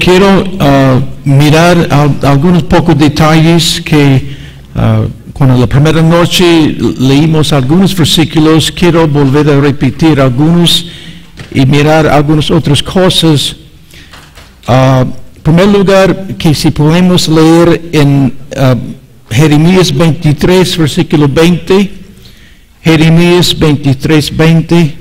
Quiero mirar algunos pocos detalles que cuando la primera noche leímos algunos versículos, quiero volver a repetir algunos y mirar algunas otras cosas. En primer lugar, que si podemos leer en Jeremías 23, versículo 20, Jeremías 23, 20,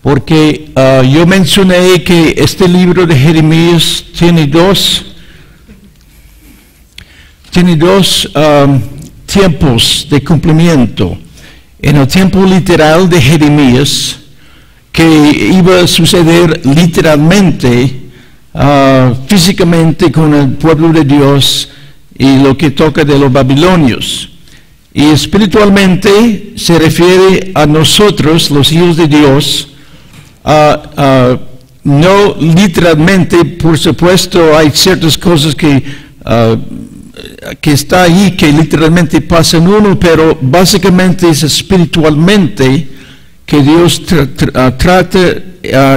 porque yo mencioné que este libro de Jeremías tiene dos tiempos de cumplimiento. En el tiempo literal de Jeremías, que iba a suceder literalmente, físicamente con el pueblo de Dios y lo que toca de los babilonios. Y espiritualmente se refiere a nosotros, los hijos de Dios, no literalmente, por supuesto, hay ciertas cosas que está ahí, que literalmente pasan uno, pero básicamente es espiritualmente que Dios trata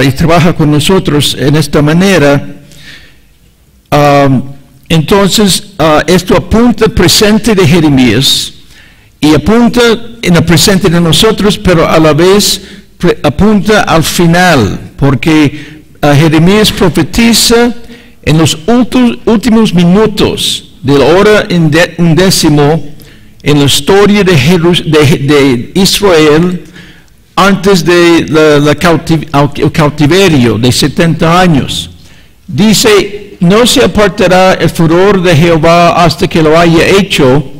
y trabaja con nosotros en esta manera. Entonces, esto apunta al presente de Jeremías y apunta en el presente de nosotros, pero a la vez apunta al final, porque Jeremías profetiza en los últimos minutos de la hora undécimo en la historia de Israel antes de el cautiverio de 70 años. Dice: no se apartará el furor de Jehová hasta que lo haya hecho,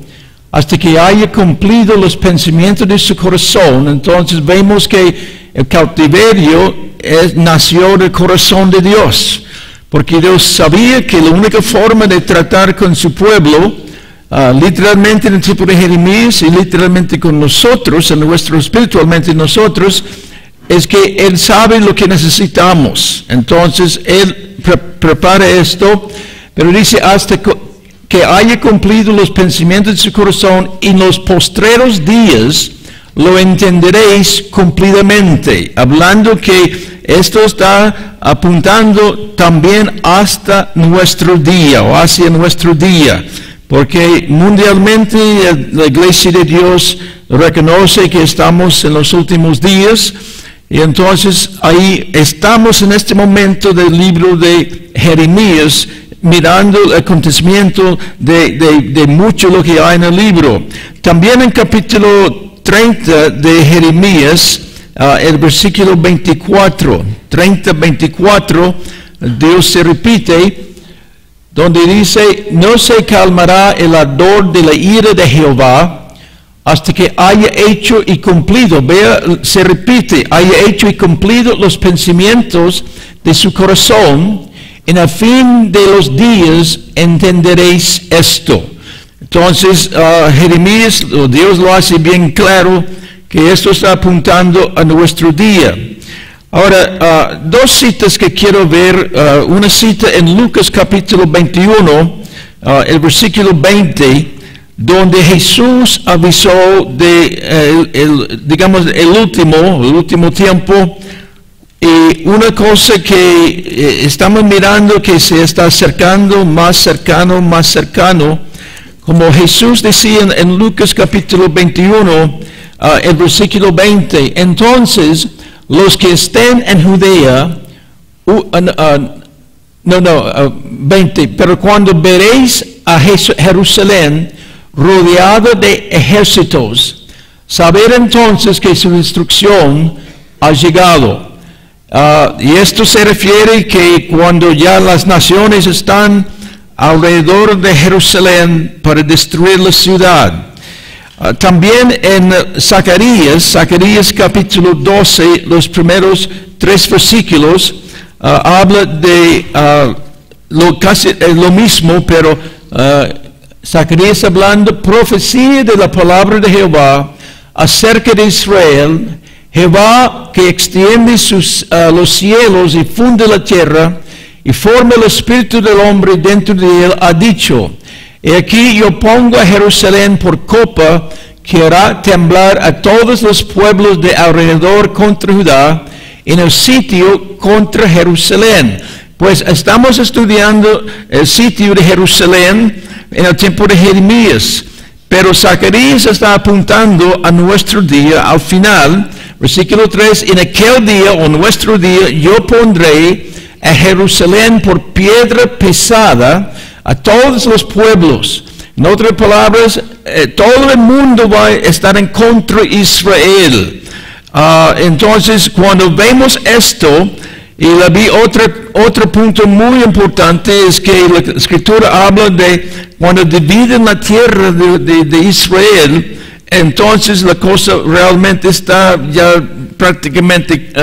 hasta que haya cumplido los pensamientos de su corazón. Entonces vemos que el cautiverio nació del corazón de Dios, porque Dios sabía que la única forma de tratar con su pueblo, literalmente en el tiempo de Jeremías y literalmente con nosotros, espiritualmente nosotros, es que Él sabe lo que necesitamos. Entonces Él prepara esto, pero dice: hasta que haya cumplido los pensamientos de su corazón, y en los postreros días lo entenderéis cumplidamente. Hablando que esto está apuntando también hasta nuestro día, o hacia nuestro día, porque mundialmente la Iglesia de Dios reconoce que estamos en los últimos días, y entonces ahí estamos en este momento del libro de Jeremías, mirando el acontecimiento de mucho lo que hay en el libro. También en capítulo 30 de Jeremías, el versículo 24, 30-24, Dios se repite, donde dice: no se calmará el ardor de la ira de Jehová hasta que haya hecho y cumplido. Vea, se repite: haya hecho y cumplido los pensamientos de su corazón. En el fin de los días entenderéis esto. Entonces, Jeremías, Dios lo hace bien claro que esto está apuntando a nuestro día. Ahora, dos citas que quiero ver. Una cita en Lucas capítulo 21, el versículo 20, donde Jesús avisó de, el último tiempo. Y una cosa que estamos mirando que se está acercando, más cercano, como Jesús decía en Lucas capítulo 21, el versículo 20, entonces los que estén en Judea, 20, pero cuando veréis a Jerusalén rodeada de ejércitos, saber entonces que su destrucción ha llegado. Y esto se refiere que cuando ya las naciones están alrededor de Jerusalén para destruir la ciudad. También en Zacarías capítulo 12, los primeros 3 versículos, habla de casi lo mismo, pero Zacarías hablando profecía de la palabra de Jehová acerca de Israel. Jehová, que extiende los cielos y funde la tierra y forma el espíritu del hombre dentro de él, ha dicho: he aquí yo pongo a Jerusalén por copa que hará temblar a todos los pueblos de alrededor contra Judá, en el sitio contra Jerusalén. Pues estamos estudiando el sitio de Jerusalén en el tiempo de Jeremías, pero Zacarías está apuntando a nuestro día al final. Versículo 3, en aquel día o nuestro día yo pondré a Jerusalén por piedra pesada a todos los pueblos. En otras palabras, todo el mundo va a estar en contra de Israel. Entonces, cuando vemos esto, y vi otro punto muy importante, es que la Escritura habla de cuando dividen la tierra de Israel, entonces la cosa realmente está ya prácticamente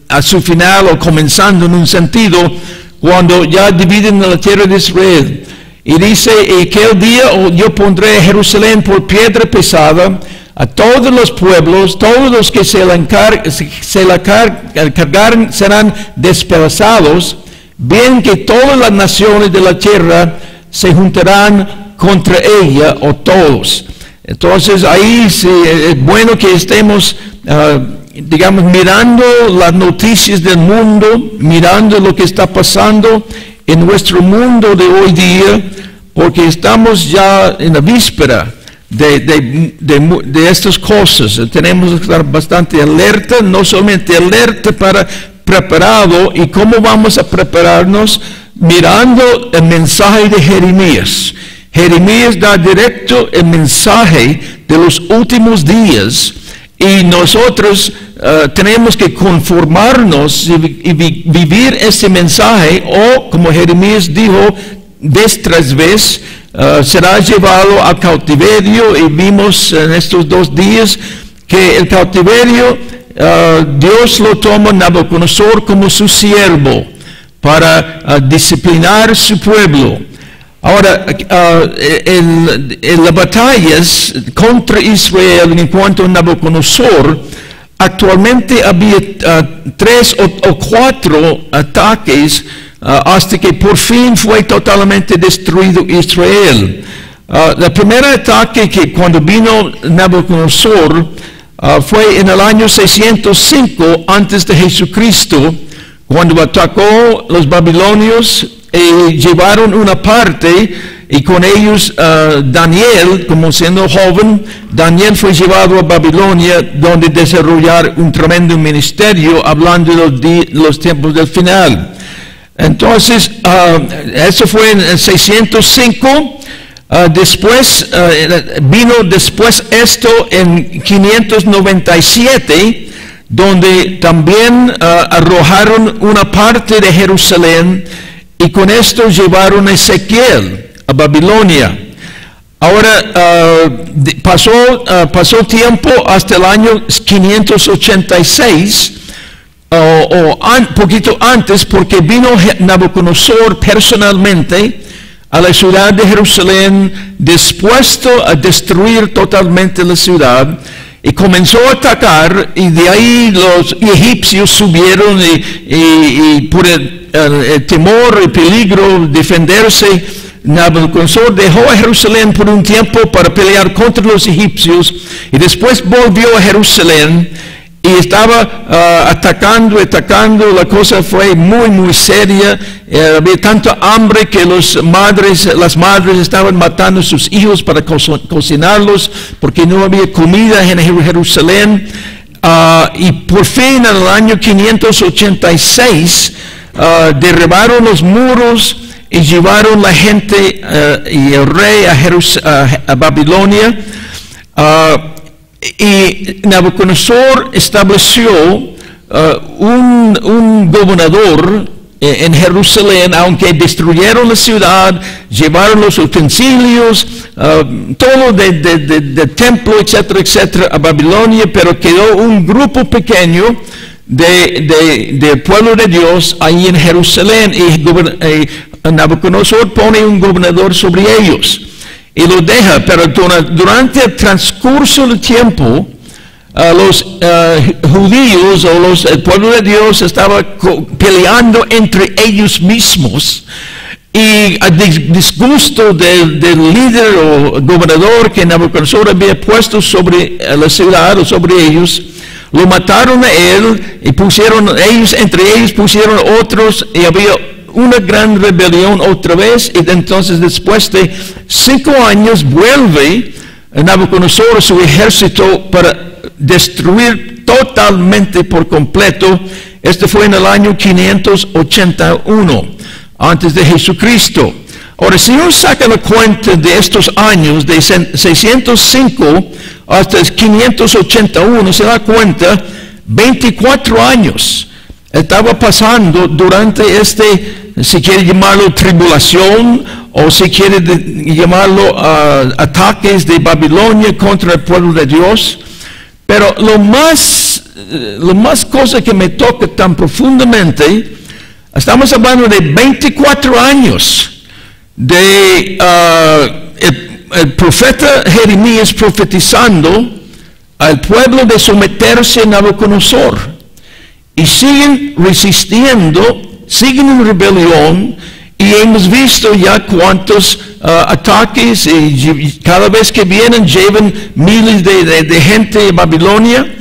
a su final o comenzando en un sentido, cuando ya dividen la tierra de Israel. Y dice, aquel día yo pondré a Jerusalén por piedra pesada a todos los pueblos, todos los que se la cargaren serán despedazados, bien que todas las naciones de la tierra se juntarán contra ella, o todos. Entonces ahí sí, es bueno que estemos, digamos, mirando las noticias del mundo, mirando lo que está pasando en nuestro mundo de hoy día, porque estamos ya en la víspera de estas cosas. Tenemos que estar bastante alerta, no solamente alerta, para preparado. ¿Y cómo vamos a prepararnos? Mirando el mensaje de Jeremías. Jeremías da directo el mensaje de los últimos días, y nosotros tenemos que conformarnos y vivir ese mensaje, o como Jeremías dijo, vez tras vez será llevado al cautiverio. Y vimos en estos 2 días que el cautiverio Dios lo toma Nabucodonosor como su siervo para disciplinar su pueblo. Ahora, en las batallas contra Israel en cuanto a Nabucodonosor, actualmente había 3 o 4 ataques hasta que por fin fue totalmente destruido Israel. El primer ataque, que cuando vino Nabucodonosor, fue en el año 605 antes de Jesucristo, cuando atacó los babilonios y llevaron una parte, y con ellos Daniel, como siendo joven, Daniel fue llevado a Babilonia, donde desarrollar un tremendo ministerio, hablando de los tiempos del final. Entonces, eso fue en el 605. Después vino esto en 597, donde también arrojaron una parte de Jerusalén, y con esto llevaron a Ezequiel a Babilonia. Ahora pasó tiempo hasta el año 586, poquito antes, porque vino Nabucodonosor personalmente a la ciudad de Jerusalén, dispuesto a destruir totalmente la ciudad, y comenzó a atacar. Y de ahí los egipcios subieron, y por el temor y peligro defenderse, Nabucodonosor dejó a Jerusalén por un tiempo para pelear contra los egipcios, y después volvió a Jerusalén y estaba atacando. La cosa fue muy seria. Había tanta hambre que las madres estaban matando a sus hijos para cocinarlos, porque no había comida en Jerusalén. Y por fin, en el año 586, derribaron los muros y llevaron la gente y el rey a Babilonia. Y Nabucodonosor estableció un gobernador en Jerusalén, aunque destruyeron la ciudad, llevaron los utensilios, todo del templo, etcétera, a Babilonia, pero quedó un grupo pequeño del pueblo de Dios ahí en Jerusalén, y Nabucodonosor pone un gobernador sobre ellos y lo deja. Pero durante el transcurso del tiempo, los judíos o el pueblo de Dios estaba peleando entre ellos mismos, y a disgusto del líder o gobernador que Nabucodonosor había puesto sobre la ciudad o sobre ellos, Lo mataron a él y entre ellos pusieron otros y había una gran rebelión otra vez. Y entonces después de 5 años vuelve Nabucodonosor su ejército para destruir totalmente por completo. Este fue en el año 581 antes de Jesucristo. Ahora, si uno saca la cuenta de estos años, de 605 hasta 581, se da cuenta, 24 años estaba pasando durante si quiere llamarlo tribulación, o si quiere llamarlo ataques de Babilonia contra el pueblo de Dios. Pero lo más cosa que me toca tan profundamente, estamos hablando de 24 años de el profeta Jeremías profetizando al pueblo de someterse a Nabucodonosor, y siguen resistiendo, siguen en rebelión, y hemos visto ya cuántos ataques, y cada vez que vienen llevan miles de gente a Babilonia.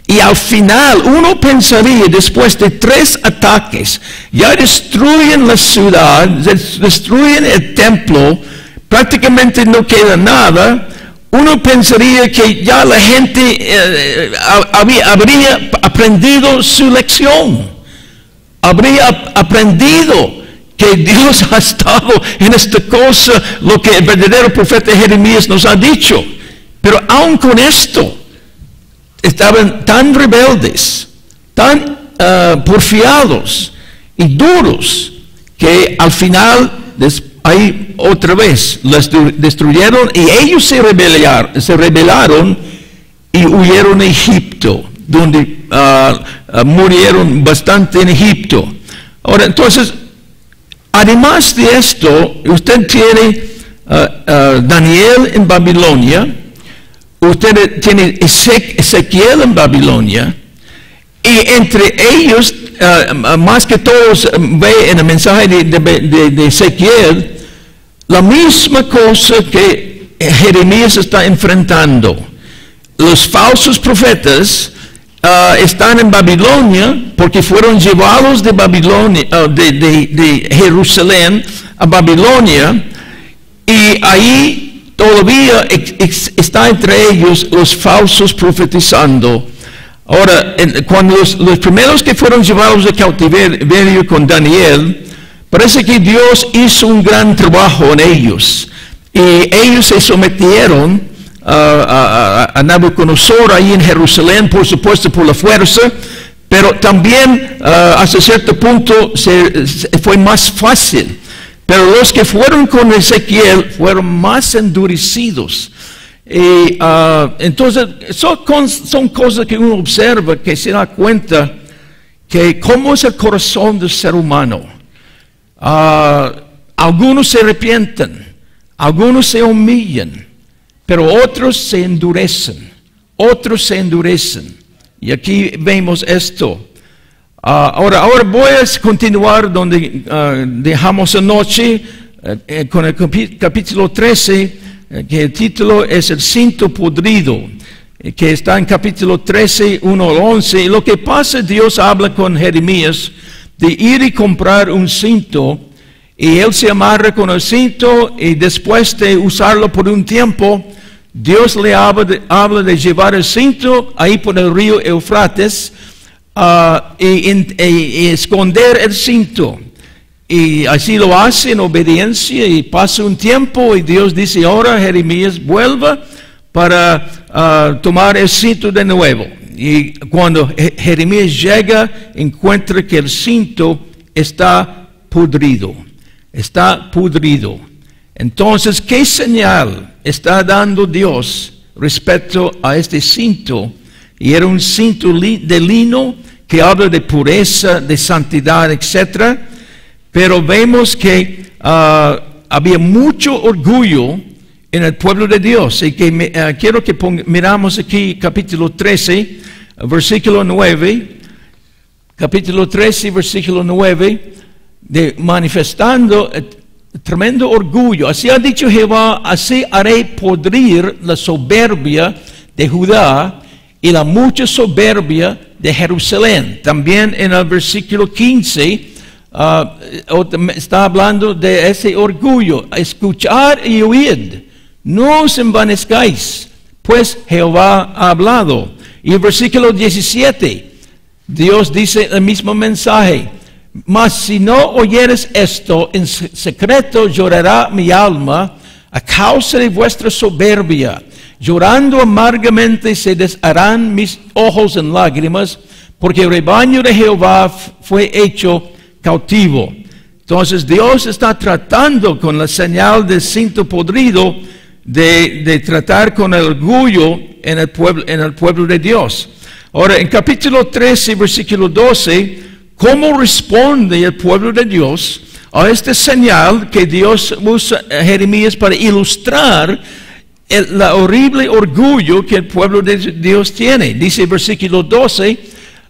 Y al final uno pensaría, después de 3 ataques, ya destruyen la ciudad, destruyen el templo, prácticamente no queda nada. Uno pensaría que ya la gente habría aprendido su lección, habría aprendido que Dios ha estado en esta cosa, lo que el verdadero profeta Jeremías nos ha dicho. Pero aún con esto, estaban tan rebeldes, tan porfiados y duros, que al final, ahí otra vez, les destruyeron, y ellos se rebelaron y huyeron a Egipto, donde murieron bastante en Egipto. Ahora, entonces, además de esto, usted tiene Daniel en Babilonia, usted tiene Ezequiel en Babilonia, y entre ellos, más que todos ve en el mensaje de Ezequiel, la misma cosa que Jeremías está enfrentando. Los falsos profetas están en Babilonia porque fueron llevados de Babilonia, de Jerusalén a Babilonia, y ahí todavía está entre ellos los falsos profetizando. Ahora, cuando los primeros que fueron llevados de cautiverio con Daniel, parece que Dios hizo un gran trabajo en ellos, y ellos se sometieron a Nabucodonosor ahí en Jerusalén, por supuesto por la fuerza, pero también hasta cierto punto fue más fácil. Pero los que fueron con Ezequiel fueron más endurecidos. Y entonces son cosas que uno observa, que se da cuenta que cómo es el corazón del ser humano. Algunos se arrepienten, algunos se humillan, pero otros se endurecen, Y aquí vemos esto. Ahora voy a continuar donde dejamos anoche, con el capítulo 13, que el título es El cinto podrido, que está en capítulo 13, 1 al 11. Y lo que pasa, Dios habla con Jeremías de ir y comprar un cinto, y él se amarra con el cinto, y después de usarlo por un tiempo, Dios le habla de llevar el cinto ahí por el río Eufrates, y esconder el cinto. Y así lo hace en obediencia, y pasa un tiempo, y Dios dice: ahora Jeremías, vuelva para tomar el cinto de nuevo. Y cuando Jeremías llega, encuentra que el cinto está pudrido. Entonces, ¿qué señal está dando Dios respecto a este cinto? Y era un cinto de lino que habla de pureza, de santidad, etc. Pero vemos que había mucho orgullo en el pueblo de Dios. Y que quiero que miramos aquí capítulo 13, versículo 9. Capítulo 13, versículo 9. Manifestando tremendo orgullo. Así ha dicho Jehová: así haré podrir la soberbia de Judá, y la mucha soberbia de Jerusalén. También en el versículo 15 está hablando de ese orgullo. Escuchad y oíd, no os envanezcáis, pues Jehová ha hablado. Y el versículo 17, Dios dice el mismo mensaje. Mas si no oyeres esto, en secreto llorará mi alma a causa de vuestra soberbia. Llorando amargamente se desharán mis ojos en lágrimas, porque el rebaño de Jehová fue hecho cautivo. Entonces Dios está tratando con la señal del cinto podrido de tratar con el orgullo en el pueblo de Dios. Ahora, en capítulo 13, versículo 12, ¿cómo responde el pueblo de Dios a esta señal que Dios usa a Jeremías para ilustrar el horrible orgullo que el pueblo de Dios tiene? Dice el versículo 12,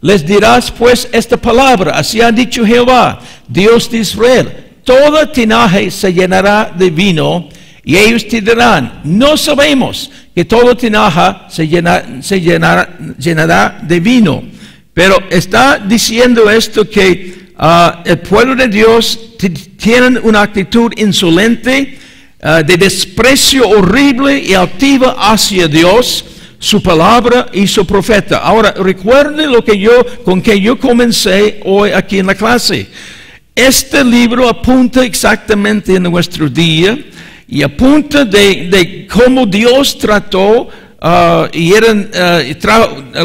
les dirás pues esta palabra, así ha dicho Jehová, Dios de Israel, toda tinaja se llenará de vino, y ellos te dirán, no sabemos que toda tinaja se llenará de vino. Pero está diciendo esto que el pueblo de Dios tiene una actitud insolente, de desprecio horrible y altiva hacia Dios, su palabra y su profeta. Ahora, recuerden con que yo comencé hoy aquí en la clase. Este libro apunta exactamente en nuestro día y apunta de cómo Dios trató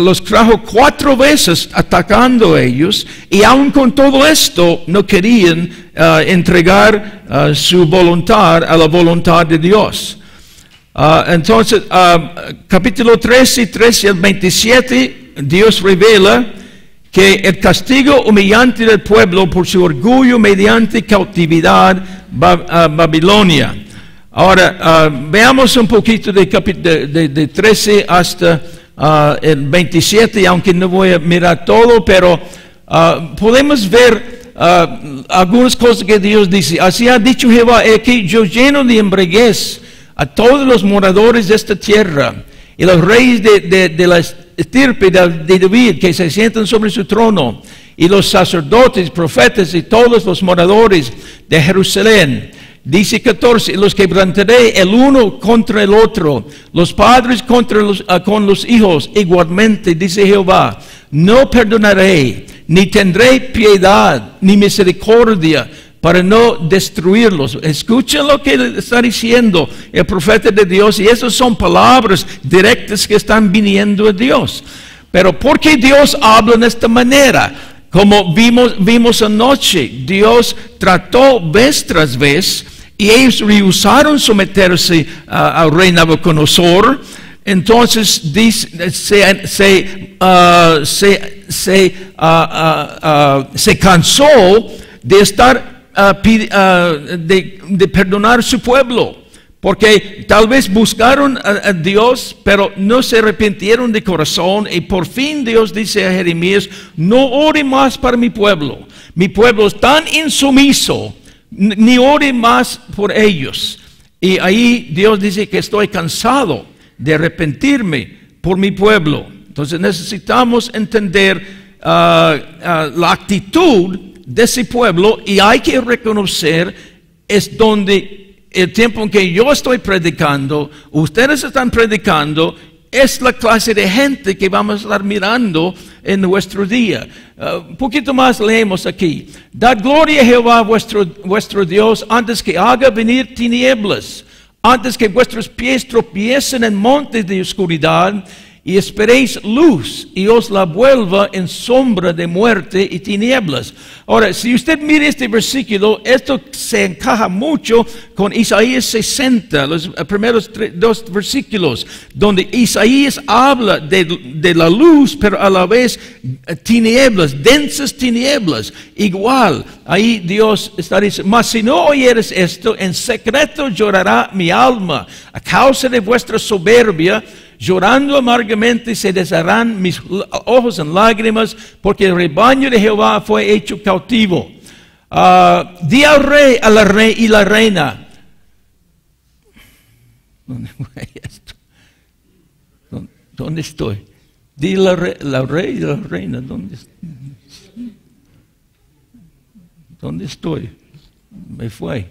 los trajo 4 veces atacando a ellos, y aun con todo esto no querían entregar su voluntad a la voluntad de Dios. Entonces, capítulo 13 al 27, Dios revela que el castigo humillante del pueblo por su orgullo mediante cautividad a Babilonia. Ahora, veamos un poquito de 13 hasta el 27, aunque no voy a mirar todo, pero podemos ver algunas cosas que Dios dice. Así ha dicho Jehová, que yo lleno de embriaguez a todos los moradores de esta tierra, y los reyes de la estirpe de David que se sientan sobre su trono, y los sacerdotes, profetas y todos los moradores de Jerusalén. Dice 14, los quebrantaré el uno contra el otro, los padres con los hijos, igualmente, dice Jehová, no perdonaré, ni tendré piedad, ni misericordia, para no destruirlos. Escuchen lo que está diciendo el profeta de Dios, y esas son palabras directas que están viniendo de Dios. Pero ¿por qué Dios habla de esta manera? Como vimos anoche, Dios trató vez tras vez, y ellos rehusaron someterse al rey Nabucodonosor. Entonces se cansó de estar de perdonar su pueblo, porque tal vez buscaron a Dios, pero no se arrepintieron de corazón. Y por fin Dios dice a Jeremías, no ore más para mi pueblo es tan insumiso, ni ore más por ellos. Y ahí Dios dice que estoy cansado de arrepentirme por mi pueblo. Entonces necesitamos entender la actitud de ese pueblo, y hay que reconocer es donde el tiempo en que yo estoy predicando, ustedes están predicando, es la clase de gente que vamos a estar mirando en nuestro día. Un poquito más leemos aquí. Dad gloria a Jehová vuestro Dios antes que haga venir tinieblas, antes que vuestros pies tropiecen en montes de oscuridad, y esperéis luz y os la vuelva en sombra de muerte y tinieblas. Ahora, si usted mira este versículo, esto se encaja mucho con Isaías 60, los primeros 2 versículos, donde Isaías habla de la luz, pero a la vez tinieblas, densas tinieblas. Igual, ahí Dios está diciendo, mas si no oyeres esto, en secreto llorará mi alma a causa de vuestra soberbia. Llorando amargamente se desharán mis ojos en lágrimas, porque el rebaño de Jehová fue hecho cautivo. Di al rey, a la rey y la reina. ¿Dónde fue esto? ¿Dónde estoy? Di la rey y la reina, ¿dónde estoy? Me fue.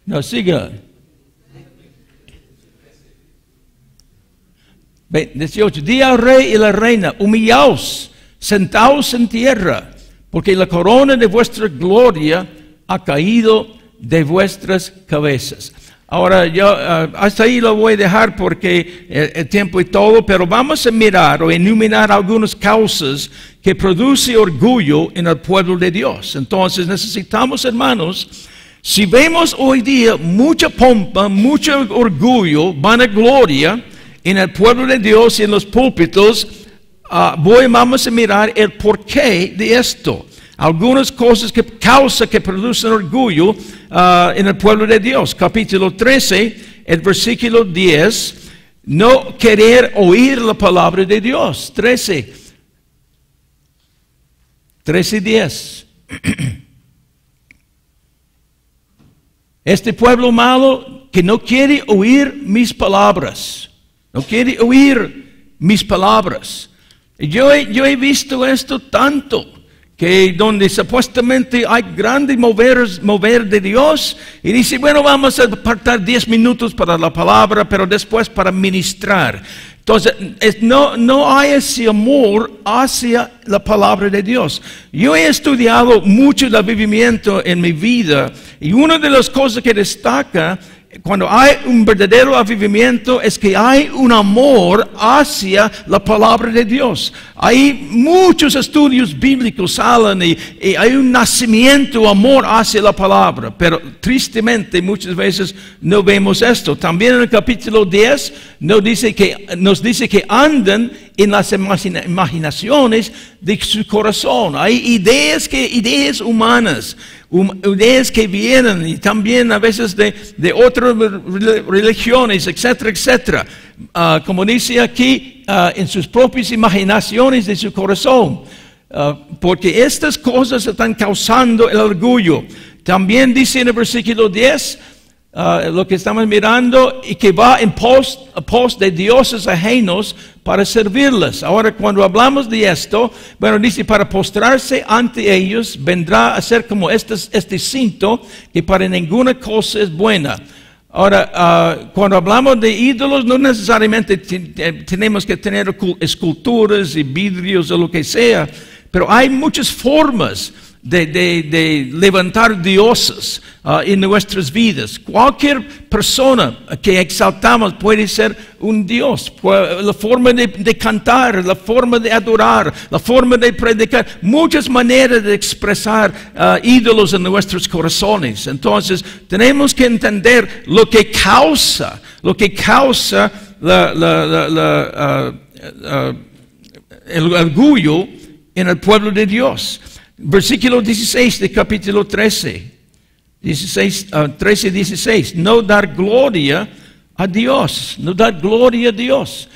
No, siga. 18. Di al rey y la reina, humillaos, sentaos en tierra, porque la corona de vuestra gloria ha caído de vuestras cabezas. Ahora, yo hasta ahí lo voy a dejar porque el tiempo y todo, pero vamos a mirar o enumerar algunas causas que produce orgullo en el pueblo de Dios. Entonces necesitamos, hermanos, si vemos hoy día mucha pompa, mucho orgullo, vanagloria en el pueblo de Dios y en los púlpitos, vamos a mirar el porqué de esto. Algunas cosas que producen orgullo en el pueblo de Dios. Capítulo 13, el versículo 10, no querer oír la palabra de Dios. 13:10. Este pueblo malo que no quiere oír mis palabras. No quiere oír mis palabras. Yo he visto esto tanto, que donde supuestamente hay grande mover de Dios, y dice, bueno, vamos a apartar 10 minutos para la palabra, pero después para ministrar. Entonces, no hay ese amor hacia la palabra de Dios. Yo he estudiado mucho el avivamiento en mi vida, y una de las cosas que destaca cuando hay un verdadero avivamiento es que hay un amor hacia la palabra de Dios. Hay muchos estudios bíblicos salen y hay un nacimiento, amor hacia la palabra, pero tristemente muchas veces no vemos esto. También en el capítulo 10 nos dice que andan en las imaginaciones de su corazón. Hay ideas humanas, ideas que vienen y también a veces de otras religiones, etcétera, etcétera. Como dice aquí, en sus propias imaginaciones de su corazón. Porque estas cosas están causando el orgullo. También dice en el versículo 10, lo que estamos mirando, y que va en pos de dioses ajenos para servirles. Ahora, cuando hablamos de esto, bueno, dice, para postrarse ante ellos, vendrá a ser como este cinto, que para ninguna cosa es buena. Ahora, cuando hablamos de ídolos, no necesariamente tenemos que tener esculturas y vidrios o lo que sea, pero hay muchas formas de levantar dioses en nuestras vidas. Cualquier persona que exaltamos puede ser un dios. La forma de cantar, la forma de adorar, la forma de predicar, muchas maneras de expresar ídolos en nuestros corazones. Entonces tenemos que entender lo que causa el orgullo en el pueblo de Dios. Versículo 16 de capítulo 13. 13:16. No dar gloria a Dios. No dar gloria a Dios.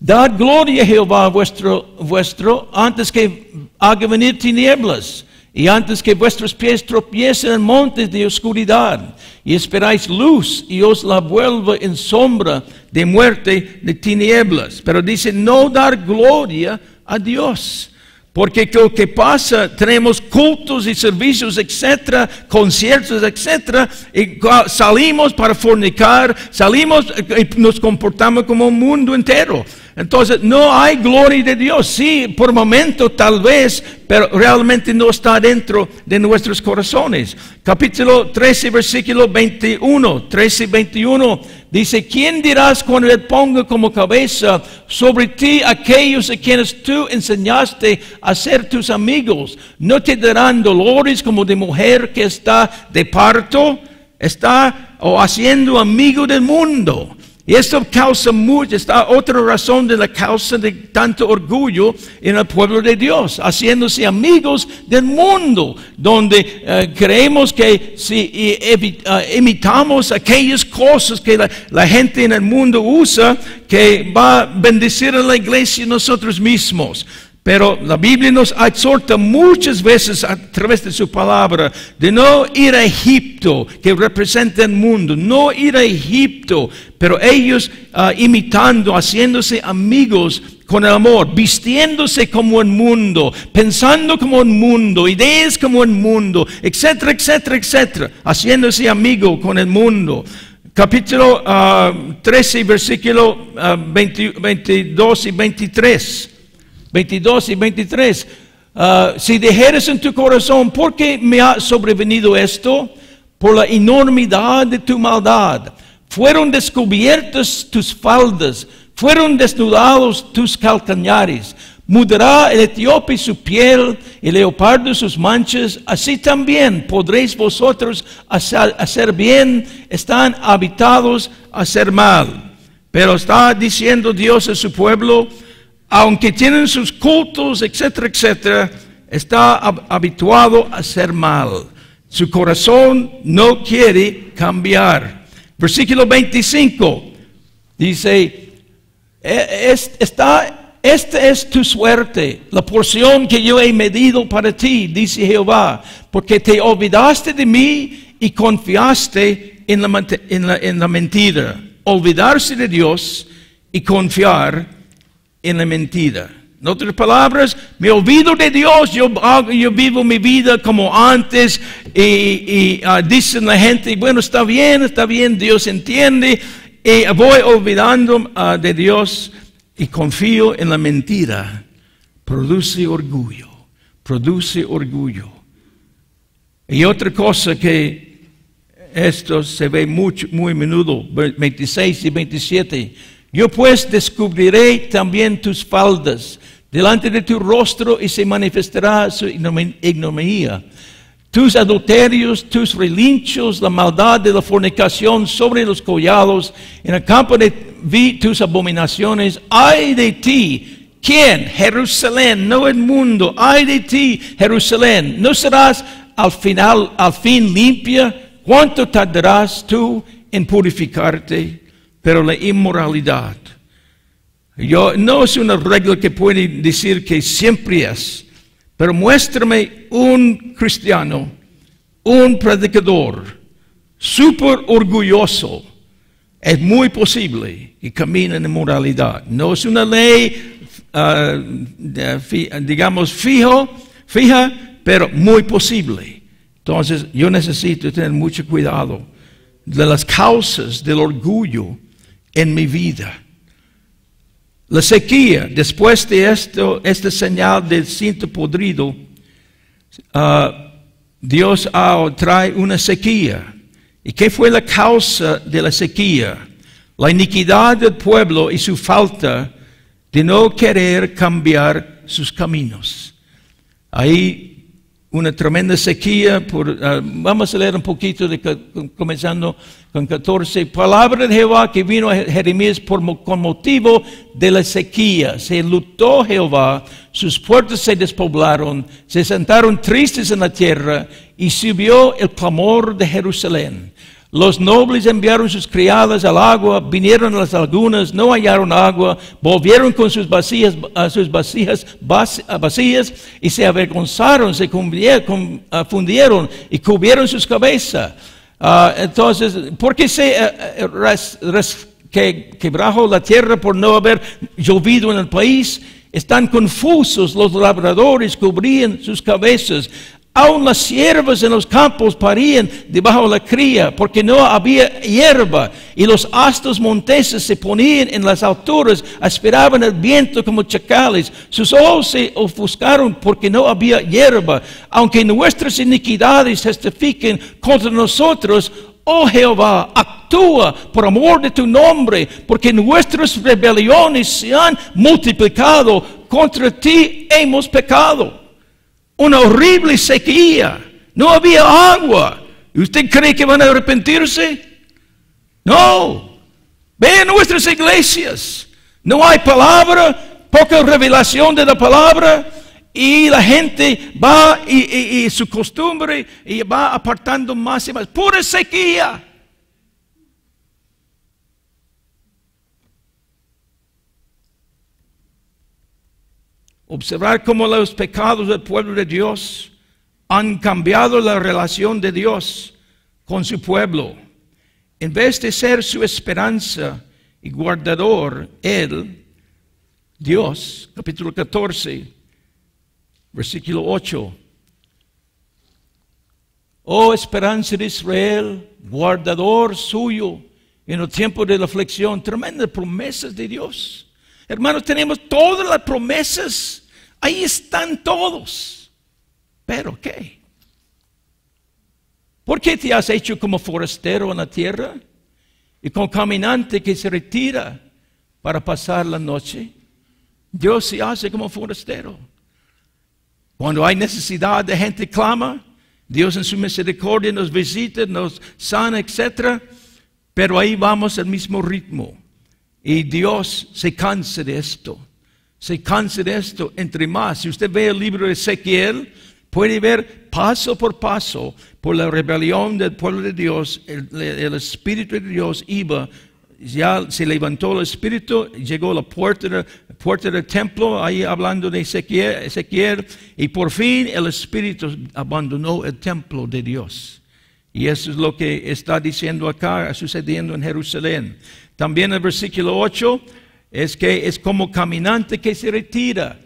Dad gloria a Jehová vuestro antes que haga venir tinieblas y antes que vuestros pies tropiecen en montes de oscuridad y esperáis luz y os la vuelva en sombra de muerte de tinieblas. Pero dice no dar gloria a Dios. Porque lo que pasa, tenemos cultos y servicios, etcétera, conciertos, etcétera, y salimos para fornicar, salimos y nos comportamos como un mundo entero. Entonces, no hay gloria de Dios. Sí, por momento tal vez, pero realmente no está dentro de nuestros corazones. Capítulo 13, versículo 21. 13:21 dice, ¿quién dirás cuando Él ponga como cabeza sobre ti aquellos a quienes tú enseñaste a ser tus amigos? ¿No te darán dolores como de mujer que está de parto? Está haciendo amigo del mundo. Y esto causa esta otra razón de la causa de tanto orgullo en el pueblo de Dios, haciéndose amigos del mundo, donde creemos que si imitamos aquellas cosas que la gente en el mundo usa, que va a bendecir a la iglesia y nosotros mismos. Pero la Biblia nos exhorta muchas veces a través de su palabra de no ir a Egipto, que representa el mundo, no ir a Egipto, pero ellos imitando, haciéndose amigos con el amor, vistiéndose como el mundo, pensando como el mundo, ideas como el mundo, etcétera, etcétera, etcétera, haciéndose amigo con el mundo. Capítulo 13, versículo 22 y 23. 22 y 23. Si dijeres en tu corazón, ¿por qué me ha sobrevenido esto? Por la enormidad de tu maldad. Fueron descubiertas tus faldas, fueron desnudados tus calcañares. Mudará el etíope su piel, el leopardo sus manchas. Así también podréis vosotros hacer bien, están habitados a hacer mal. Pero está diciendo Dios a su pueblo, aunque tienen sus cultos, etcétera, etcétera, está habituado a hacer mal. Su corazón no quiere cambiar. Versículo 25 dice, esta es tu suerte, la porción que yo he medido para ti, dice Jehová, porque te olvidaste de mí y confiaste en la mentira. Olvidarse de Dios y confiar en la mentira. En otras palabras, me olvido de Dios, yo vivo mi vida como antes y dicen la gente, bueno, está bien, Dios entiende, y voy olvidando de Dios y confío en la mentira. Produce orgullo. Y otra cosa que esto se ve muy a menudo, 26 y 27. Yo pues descubriré también tus faldas delante de tu rostro y se manifestará su ignominia. Tus adulterios, tus relinchos, la maldad de la fornicación sobre los collados, en el campo vi tus abominaciones. ¡Ay de ti! ¿Quién? Jerusalén, no el mundo. ¡Ay de ti, Jerusalén! ¿No serás al fin limpia? ¿Cuánto tardarás tú en purificarte? Pero la inmoralidad, no es una regla que puede decir que siempre es, pero muéstrame un cristiano, un predicador, súper orgulloso, es muy posible que camine en inmoralidad. No es una ley, digamos, fija, pero muy posible. Entonces, yo necesito tener mucho cuidado de las causas del orgullo en mi vida. La sequía, después de esta señal del cinto podrido, Dios trae una sequía. ¿Y qué fue la causa de la sequía? La iniquidad del pueblo y su falta de no querer cambiar sus caminos. Ahí una tremenda sequía. Vamos a leer un poquito, comenzando con 14. Palabra de Jehová que vino a Jeremías con motivo de la sequía. Se enlutó Jehová, sus puertas se despoblaron, se sentaron tristes en la tierra y subió el clamor de Jerusalén. Los nobles enviaron sus criadas al agua, vinieron a las lagunas, no hallaron agua, volvieron con sus vasijas y se avergonzaron, se fundieron y cubrieron sus cabezas. Entonces, ¿por qué se quebrajó la tierra por no haber llovido en el país? Están confusos los labradores, cubrían sus cabezas. Aún las siervas en los campos parían debajo de la cría, porque no había hierba, y los asnos monteses se ponían en las alturas, esperaban el viento como chacales. Sus ojos se ofuscaron porque no había hierba. Aunque nuestras iniquidades testifiquen contra nosotros, oh Jehová, actúa por amor de tu nombre, porque nuestras rebeliones se han multiplicado, contra ti hemos pecado. Una horrible sequía, no había agua. ¿Y usted cree que van a arrepentirse? No. Vean nuestras iglesias, no hay palabra, poca revelación de la palabra, y la gente va y su costumbre y va apartando más y más. Pura sequía. observar cómo los pecados del pueblo de Dios han cambiado la relación de Dios con su pueblo. En vez de ser su esperanza y guardador, Él, Dios, capítulo 14, versículo 8. Oh esperanza de Israel, guardador suyo en el tiempo de la aflicción. Tremendas promesas de Dios. Hermanos, tenemos todas las promesas. Ahí están todos. ¿Pero qué? ¿Por qué te has hecho como forastero en la tierra y como caminante que se retira para pasar la noche? Dios se hace como forastero. Cuando hay necesidad de gente clama, Dios en su misericordia nos visita, nos sana, etc. Pero ahí vamos al mismo ritmo. Y Dios se cansa de esto. Se cansa de esto entre más. Si usted ve el libro de Ezequiel, puede ver paso por paso, por la rebelión del pueblo de Dios, el Espíritu de Dios iba. Ya se levantó el Espíritu, llegó a la puerta del templo, ahí hablando de Ezequiel, y por fin el Espíritu abandonó el templo de Dios. Y eso es lo que está diciendo acá, sucediendo en Jerusalén. También el versículo 8 es que es como caminante que se retira,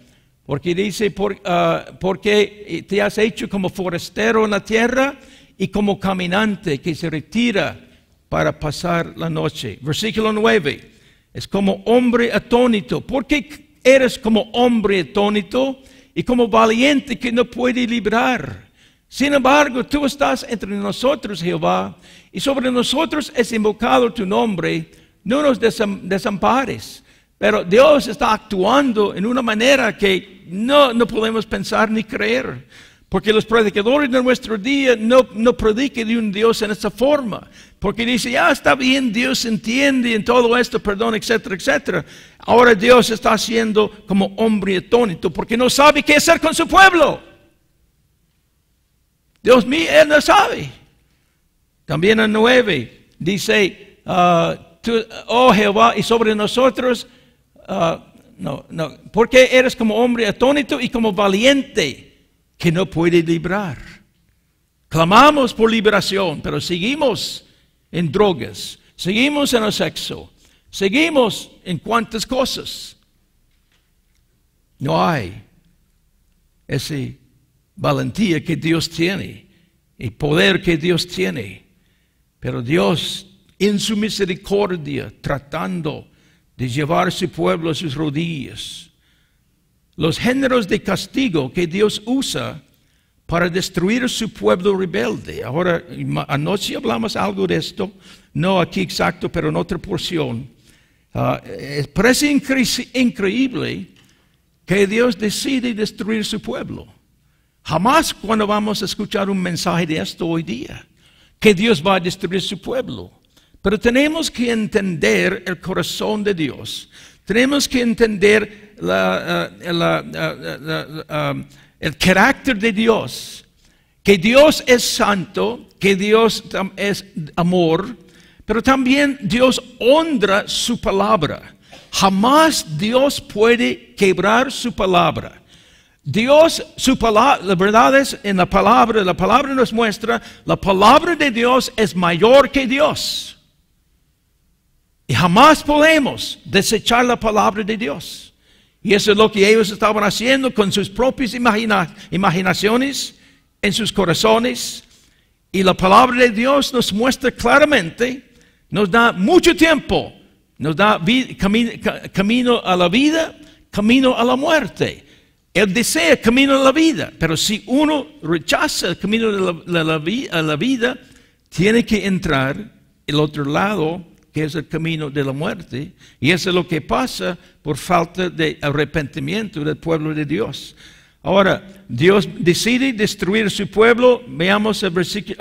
porque dice, porque te has hecho como forastero en la tierra y como caminante que se retira para pasar la noche. Versículo 9, es como hombre atónito. ¿Por qué eres como hombre atónito y como valiente que no puede librar? Sin embargo, tú estás entre nosotros, Jehová, y sobre nosotros es invocado tu nombre. No nos desampares. Pero Dios está actuando en una manera que no podemos pensar ni creer. Porque los predicadores de nuestro día no predican de un Dios en esa forma. Porque dice, ya está bien, Dios entiende en todo esto, perdón, etcétera, etcétera. Ahora Dios está haciendo como hombre atónito porque no sabe qué hacer con su pueblo. Dios mío, Él no sabe. También en 9 dice, oh Jehová, y sobre nosotros, porque eres como hombre atónito y como valiente que no puede librar. Clamamos por liberación, pero seguimos en drogas, seguimos en el sexo, seguimos en cuantas cosas. No hay esa valentía que Dios tiene, el poder que Dios tiene. Pero Dios, en su misericordia, tratando de llevar a su pueblo a sus rodillas. Los géneros de castigo que Dios usa para destruir a su pueblo rebelde. Ahora, anoche hablamos algo de esto, no aquí exacto, pero en otra porción. Parece increíble que Dios decide destruir su pueblo. Jamás cuando vamos a escuchar un mensaje de esto hoy día, que Dios va a destruir su pueblo. Pero tenemos que entender el corazón de Dios. Tenemos que entender el carácter de Dios. Que Dios es santo, que Dios es amor, pero también Dios honra su palabra. Jamás Dios puede quebrar su palabra. Dios, su palabra, la verdad es en la palabra nos muestra, la palabra de Dios es mayor que Dios. Y jamás podemos desechar la palabra de Dios. Y eso es lo que ellos estaban haciendo con sus propias imaginaciones en sus corazones. Y la palabra de Dios nos muestra claramente, nos da mucho tiempo, nos da camino a la vida, camino a la muerte. Él desea camino a la vida, pero si uno rechaza el camino a la vida, tiene que entrar el otro lado, que es el camino de la muerte. Y eso es lo que pasa por falta de arrepentimiento del pueblo de Dios. Ahora, Dios decide destruir su pueblo. Veamos el versículo,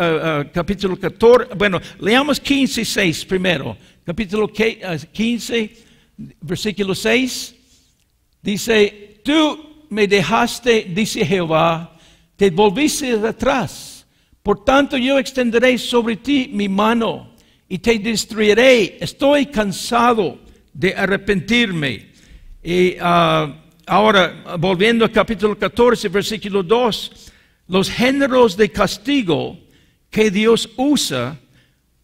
capítulo 14. Bueno, leamos 15 y 6 primero. Capítulo 15, versículo 6. Dice, tú me dejaste, dice Jehová, te volviste atrás. Por tanto, yo extenderé sobre ti mi mano y te destruiré. Estoy cansado de arrepentirme. Y ahora, volviendo al capítulo 14, versículo 2, los géneros de castigo que Dios usa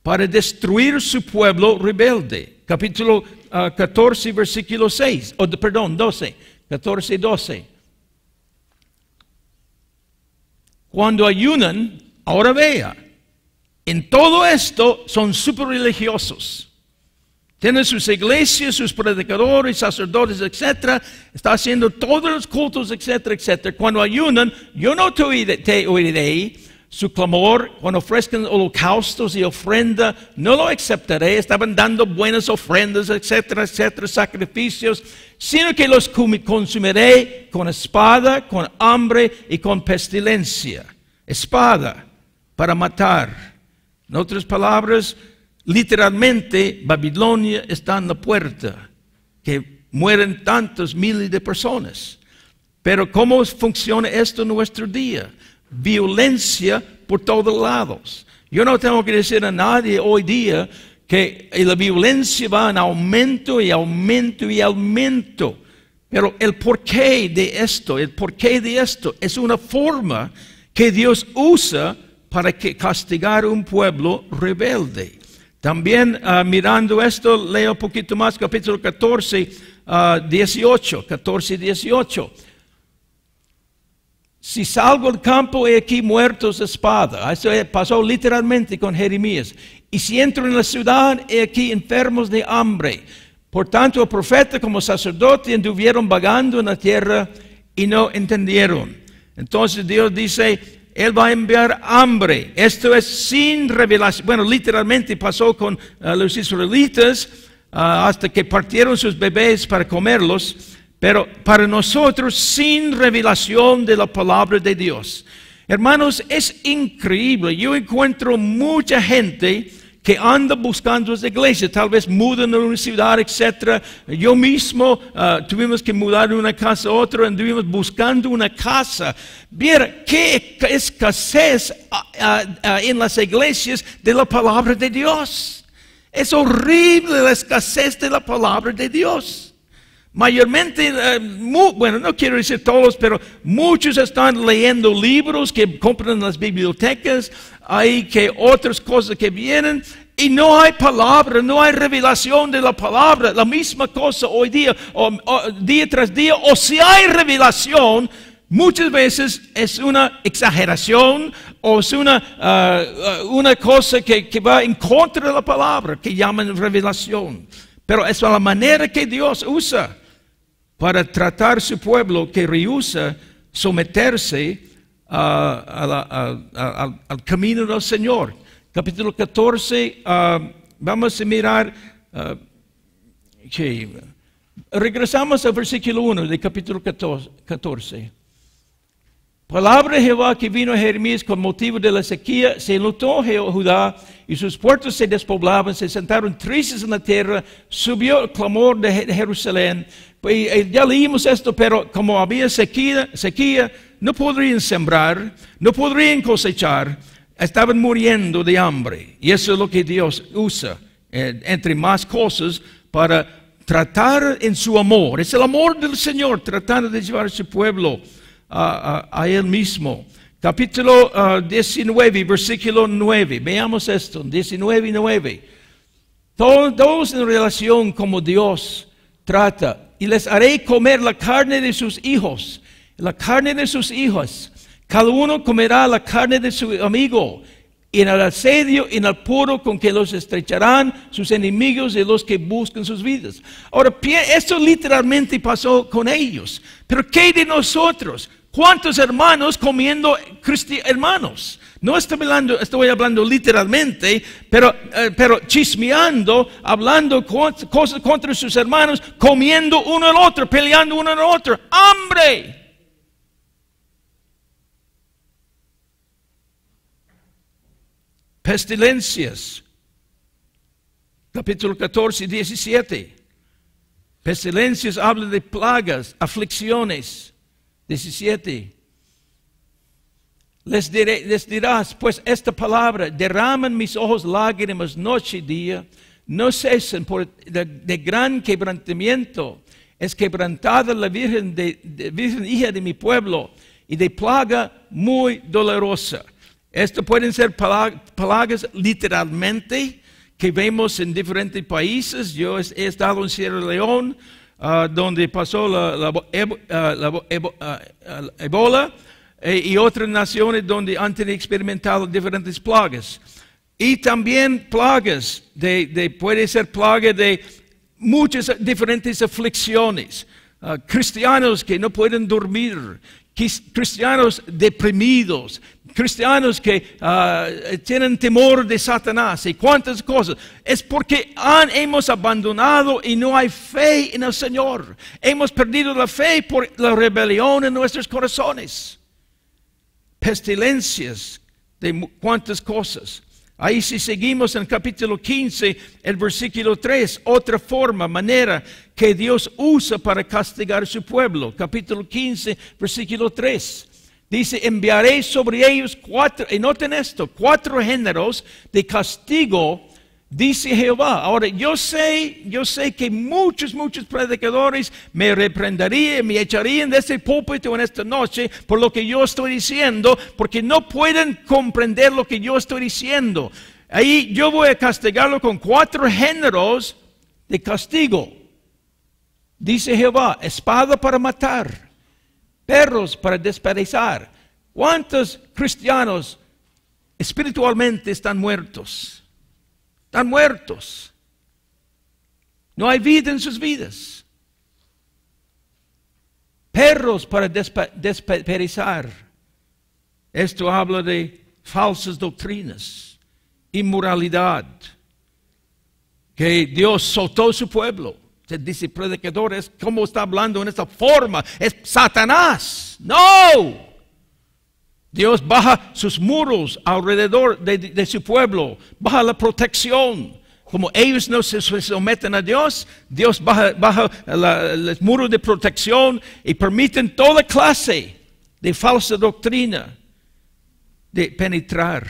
para destruir su pueblo rebelde. Capítulo 14, versículo 6, perdón, 12, 14 y 12. Cuando ayunan, ahora vea, en todo esto son súper religiosos. Tienen sus iglesias, sus predicadores, sacerdotes, etc. Está haciendo todos los cultos, etcétera, etcétera. Cuando ayunan, yo no te oiré su clamor. Cuando ofrezcan holocaustos y ofrenda, no lo aceptaré. Estaban dando buenas ofrendas, etcétera, etcétera, sacrificios, sino que los consumiré con espada, con hambre y con pestilencia. Espada para matar. En otras palabras, literalmente, Babilonia está en la puerta, que mueren tantos miles de personas. Pero ¿cómo funciona esto en nuestro día? Violencia por todos lados. Yo no tengo que decir a nadie hoy día que la violencia va en aumento y aumento y aumento. Pero el porqué de esto es una forma que Dios usa para castigar a un pueblo rebelde. También mirando esto, leo un poquito más, capítulo 14, 18, 14 y 18. Si salgo al campo, he aquí muertos de espada. Eso pasó literalmente con Jeremías. Y si entro en la ciudad, he aquí enfermos de hambre. Por tanto, el profeta como sacerdote anduvieron vagando en la tierra y no entendieron. Entonces Dios dice, Él va a enviar hambre. Esto es sin revelación. Bueno, literalmente pasó con los israelitas hasta que partieron sus bebés para comerlos. Pero para nosotros, sin revelación de la palabra de Dios. Hermanos, es increíble. Yo encuentro mucha gente que anda buscando esa iglesia, tal vez mudan a una ciudad, etc. Yo mismo tuvimos que mudar de una casa a otra, anduvimos buscando una casa. Mira, qué escasez en las iglesias de la palabra de Dios. Es horrible la escasez de la palabra de Dios. Mayormente, bueno, no quiero decir todos, pero muchos están leyendo libros que compran en las bibliotecas, hay que otras cosas que vienen, y no hay palabra, no hay revelación de la palabra. La misma cosa hoy día, día tras día, o si hay revelación, muchas veces es una exageración o es una cosa que va en contra de la palabra, que llaman revelación. Pero es la manera que Dios usa para tratar a su pueblo que rehúsa someterse al camino del Señor. Capítulo 14, vamos a mirar, regresamos al versículo 1 del capítulo 14. Palabra de Jehová que vino a Jeremías con motivo de la sequía, se enlutó Judá y sus puertos se despoblaban, se sentaron tristes en la tierra, subió el clamor de Jerusalén. Y ya leímos esto, pero como había sequía, no podrían sembrar, no podrían cosechar, estaban muriendo de hambre. Y eso es lo que Dios usa, entre más cosas, para tratar en su amor. Es el amor del Señor tratando de llevar a su pueblo a Él mismo. Capítulo 19, versículo 9. Veamos esto, 19 y 9. Todos en relación como Dios trata. Y les haré comer la carne de sus hijos, la carne de sus hijas. Cada uno comerá la carne de su amigo. Y en el asedio y en el puro con que los estrecharán sus enemigos y los que buscan sus vidas. Ahora, esto literalmente pasó con ellos. Pero ¿qué de nosotros? ¿Cuántos hermanos comiendo hermanos? No estoy hablando literalmente, pero chismeando, hablando cosas contra sus hermanos, comiendo uno al otro, peleando uno al otro. ¡Hambre! Pestilencias. Capítulo 14, 17. Pestilencias habla de plagas, aflicciones. 17. Les dirás, pues esta palabra, derraman mis ojos lágrimas noche y día, no cesan de gran quebrantamiento. es quebrantada la Virgen, Virgen hija de mi pueblo, y de plaga muy dolorosa. Esto pueden ser plagas literalmente que vemos en diferentes países. Yo he estado en Sierra Leona, donde pasó la Ebola, y otras naciones donde han experimentado diferentes plagas. Y también plagas, puede ser plaga de muchas diferentes aflicciones. Cristianos que no pueden dormir, cristianos deprimidos, cristianos que tienen temor de Satanás y cuántas cosas. Es porque hemos abandonado y no hay fe en el Señor. Hemos perdido la fe por la rebelión en nuestros corazones. Pestilencias de cuántas cosas. Ahí si seguimos en el capítulo 15, el versículo 3, otra manera que Dios usa para castigar a su pueblo. Capítulo 15, versículo 3. Dice, enviaré sobre ellos y noten esto, 4 géneros de castigo, dice Jehová. Ahora, yo sé que muchos predicadores me reprenderían, me echarían de ese púlpito en esta noche por lo que yo estoy diciendo, porque no pueden comprender lo que yo estoy diciendo. Ahí yo voy a castigarlo con 4 géneros de castigo. Dice Jehová, espada para matar, perros para despedazar. ¿Cuántos cristianos espiritualmente están muertos? Están muertos. No hay vida en sus vidas. Perros para despedazar. Esto habla de falsas doctrinas, inmoralidad, que Dios soltó su pueblo. Se dice predicadores, ¿cómo está hablando en esta forma? Es Satanás. No. Dios baja sus muros alrededor de su pueblo, baja la protección. Como ellos no se someten a Dios, Dios baja los muros de protección y permiten toda clase de falsa doctrina de penetrar.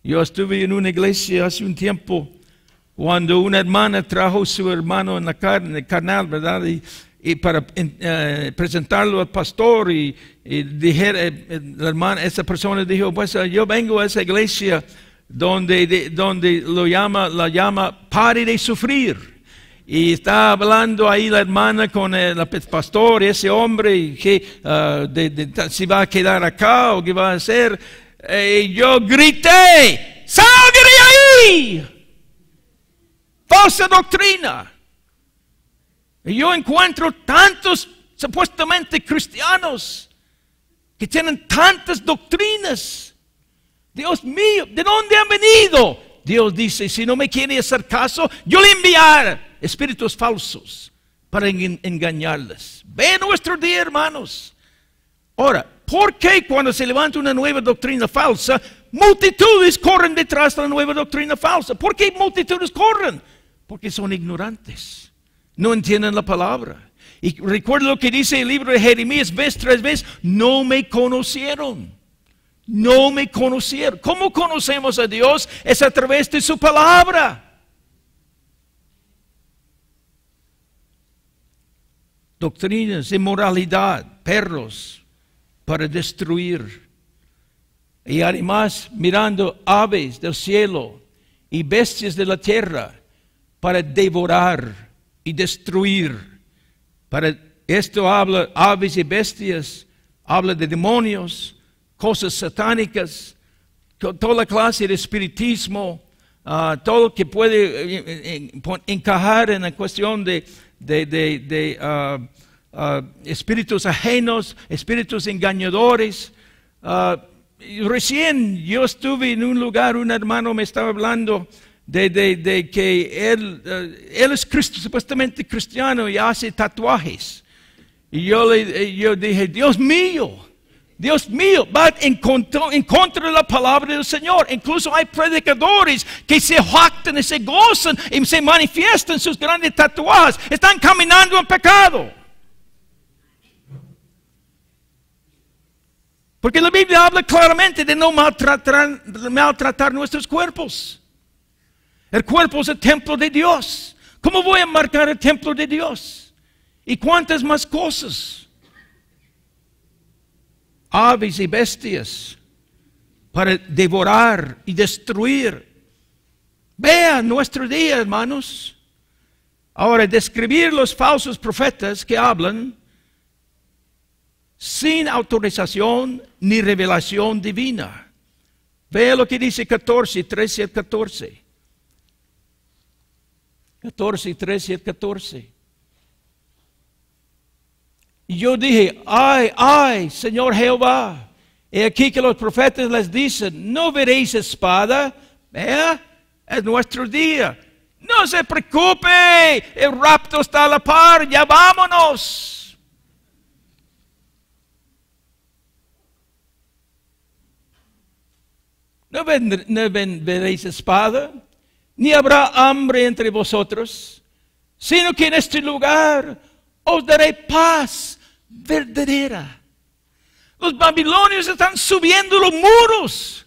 Yo estuve en una iglesia hace un tiempo cuando una hermana trajo a su hermano en la carnal, ¿verdad? Y para presentarlo al pastor y dijera, la hermana, esa persona dijo, pues yo vengo a esa iglesia donde la llama pare de sufrir. Y está hablando ahí la hermana con el pastor, ese hombre, y que si va a quedar acá o qué va a hacer. Yo grité, ¡salga de ahí! Falsa doctrina. Y yo encuentro tantos supuestamente cristianos que tienen tantas doctrinas. Dios mío, ¿de dónde han venido? Dios dice, si no me quiere hacer caso, yo le enviaré espíritus falsos para engañarles. Ve nuestro día, hermanos. Ahora, ¿por qué cuando se levanta una nueva doctrina falsa, multitudes corren detrás de la nueva doctrina falsa? ¿Por qué multitudes corren? Porque son ignorantes. No entienden la palabra. Y recuerda lo que dice el libro de Jeremías, vez tras vez, no me conocieron. No me conocieron. ¿Cómo conocemos a Dios? Es a través de su palabra. Doctrinas, inmoralidad, perros para destruir. Y además mirando aves del cielo y bestias de la tierra para devorar y destruir. Para esto habla aves y bestias, habla de demonios, cosas satánicas, toda la clase de espiritismo, todo lo que puede encajar en la cuestión de espíritus ajenos, espíritus engañadores. Recién yo estuve en un lugar, un hermano me estaba hablando de que él es supuestamente cristiano y hace tatuajes. Y yo dije, Dios mío, va en contra de la palabra del Señor. Incluso hay predicadores que se jactan y se gozan y se manifiestan sus grandes tatuajes. Están caminando en pecado. Porque la Biblia habla claramente de no maltratar nuestros cuerpos. El cuerpo es el templo de Dios. ¿Cómo voy a marcar el templo de Dios? ¿Y cuántas más cosas? Aves y bestias para devorar y destruir. Vean nuestro día, hermanos. Ahora, describir los falsos profetas que hablan sin autorización ni revelación divina. Vea lo que dice 14, 13 al 14. 14, 13 al 14. Y yo dije, ay, ay, Señor Jehová. Y aquí que los profetas les dicen, no veréis espada, es nuestro día. No se preocupe, el rapto está a la par, ya vámonos. No veréis espada, ni habrá hambre entre vosotros, sino que en este lugar os daré paz verdadera. Los babilonios están subiendo los muros.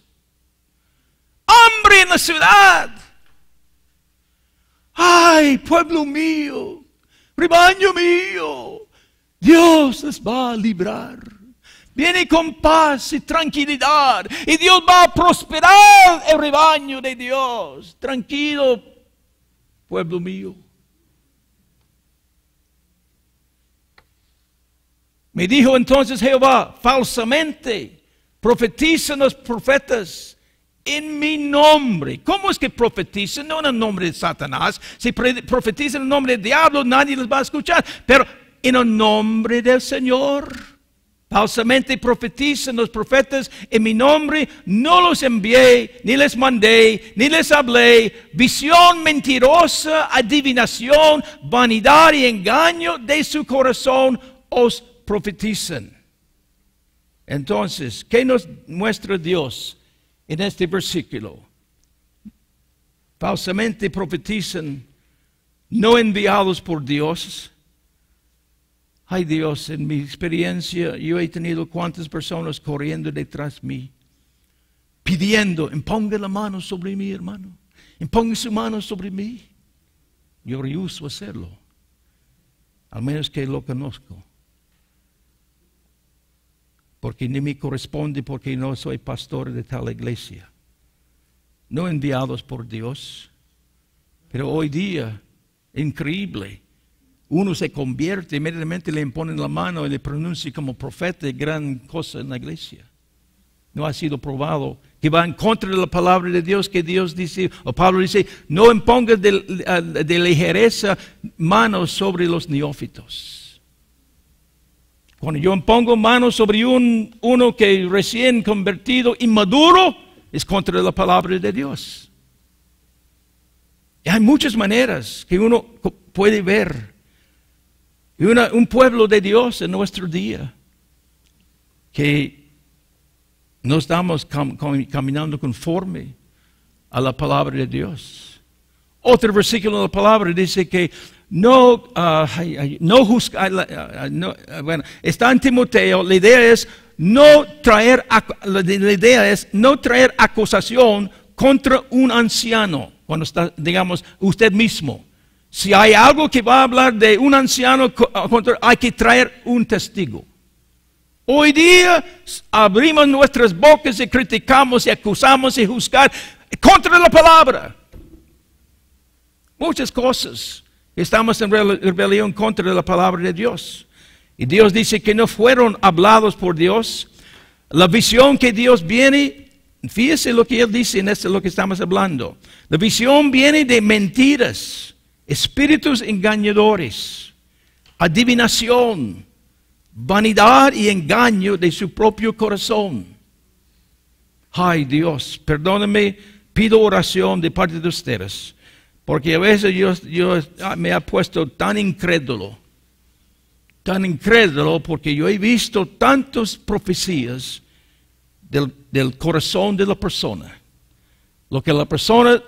Hambre en la ciudad. Ay, pueblo mío, rebaño mío, Dios les va a librar. Viene con paz y tranquilidad. Y Dios va a prosperar el rebaño de Dios. Tranquilo, pueblo mío. Me dijo entonces Jehová, falsamente profetizan los profetas en mi nombre. ¿Cómo es que profetizan? No en el nombre de Satanás. Si profetizan en el nombre del diablo, nadie les va a escuchar. Pero en el nombre del Señor. Falsamente profetizan los profetas en mi nombre. No los envié, ni les mandé, ni les hablé. Visión mentirosa, adivinación, vanidad y engaño de su corazón os profetizan. Entonces, ¿qué nos muestra Dios en este versículo? Falsamente profetizan, no enviados por Dios. Ay Dios, en mi experiencia yo he tenido cuántas personas corriendo detrás de mí, pidiendo, imponga la mano sobre mí, hermano, imponga su mano sobre mí. Yo rehuso hacerlo, al menos que lo conozco. Porque ni me corresponde, porque no soy pastor de tal iglesia. No enviados por Dios. Pero hoy día, increíble, uno se convierte, inmediatamente le imponen la mano y le pronuncia como profeta, gran cosa en la iglesia. No ha sido probado, que va en contra de la palabra de Dios, que Dios dice, o Pablo dice, no impongas de ligereza manos sobre los neófitos. Cuando yo pongo manos sobre uno que recién convertido, inmaduro, es contra la palabra de Dios. Y hay muchas maneras que uno puede ver. Y un pueblo de Dios en nuestro día, que no estamos caminando conforme a la palabra de Dios. Otro versículo de la palabra dice que no juzgar, bueno, está en Timoteo, la idea es no traer acusación contra un anciano, cuando está, digamos, usted mismo. Si hay algo que va a hablar de un anciano, hay que traer un testigo. Hoy día abrimos nuestras bocas y criticamos y acusamos y juzgamos contra la palabra. Muchas cosas. Estamos en rebelión contra la palabra de Dios. Y Dios dice que no fueron hablados por Dios. La visión que Dios viene, fíjese lo que Él dice en esto, lo que estamos hablando. La visión viene de mentiras, espíritus engañadores, adivinación, vanidad y engaño de su propio corazón. Ay Dios, perdóname, pido oración de parte de ustedes. Porque a veces yo me he puesto tan incrédulo porque yo he visto tantas profecías del corazón de la persona. Lo que la persona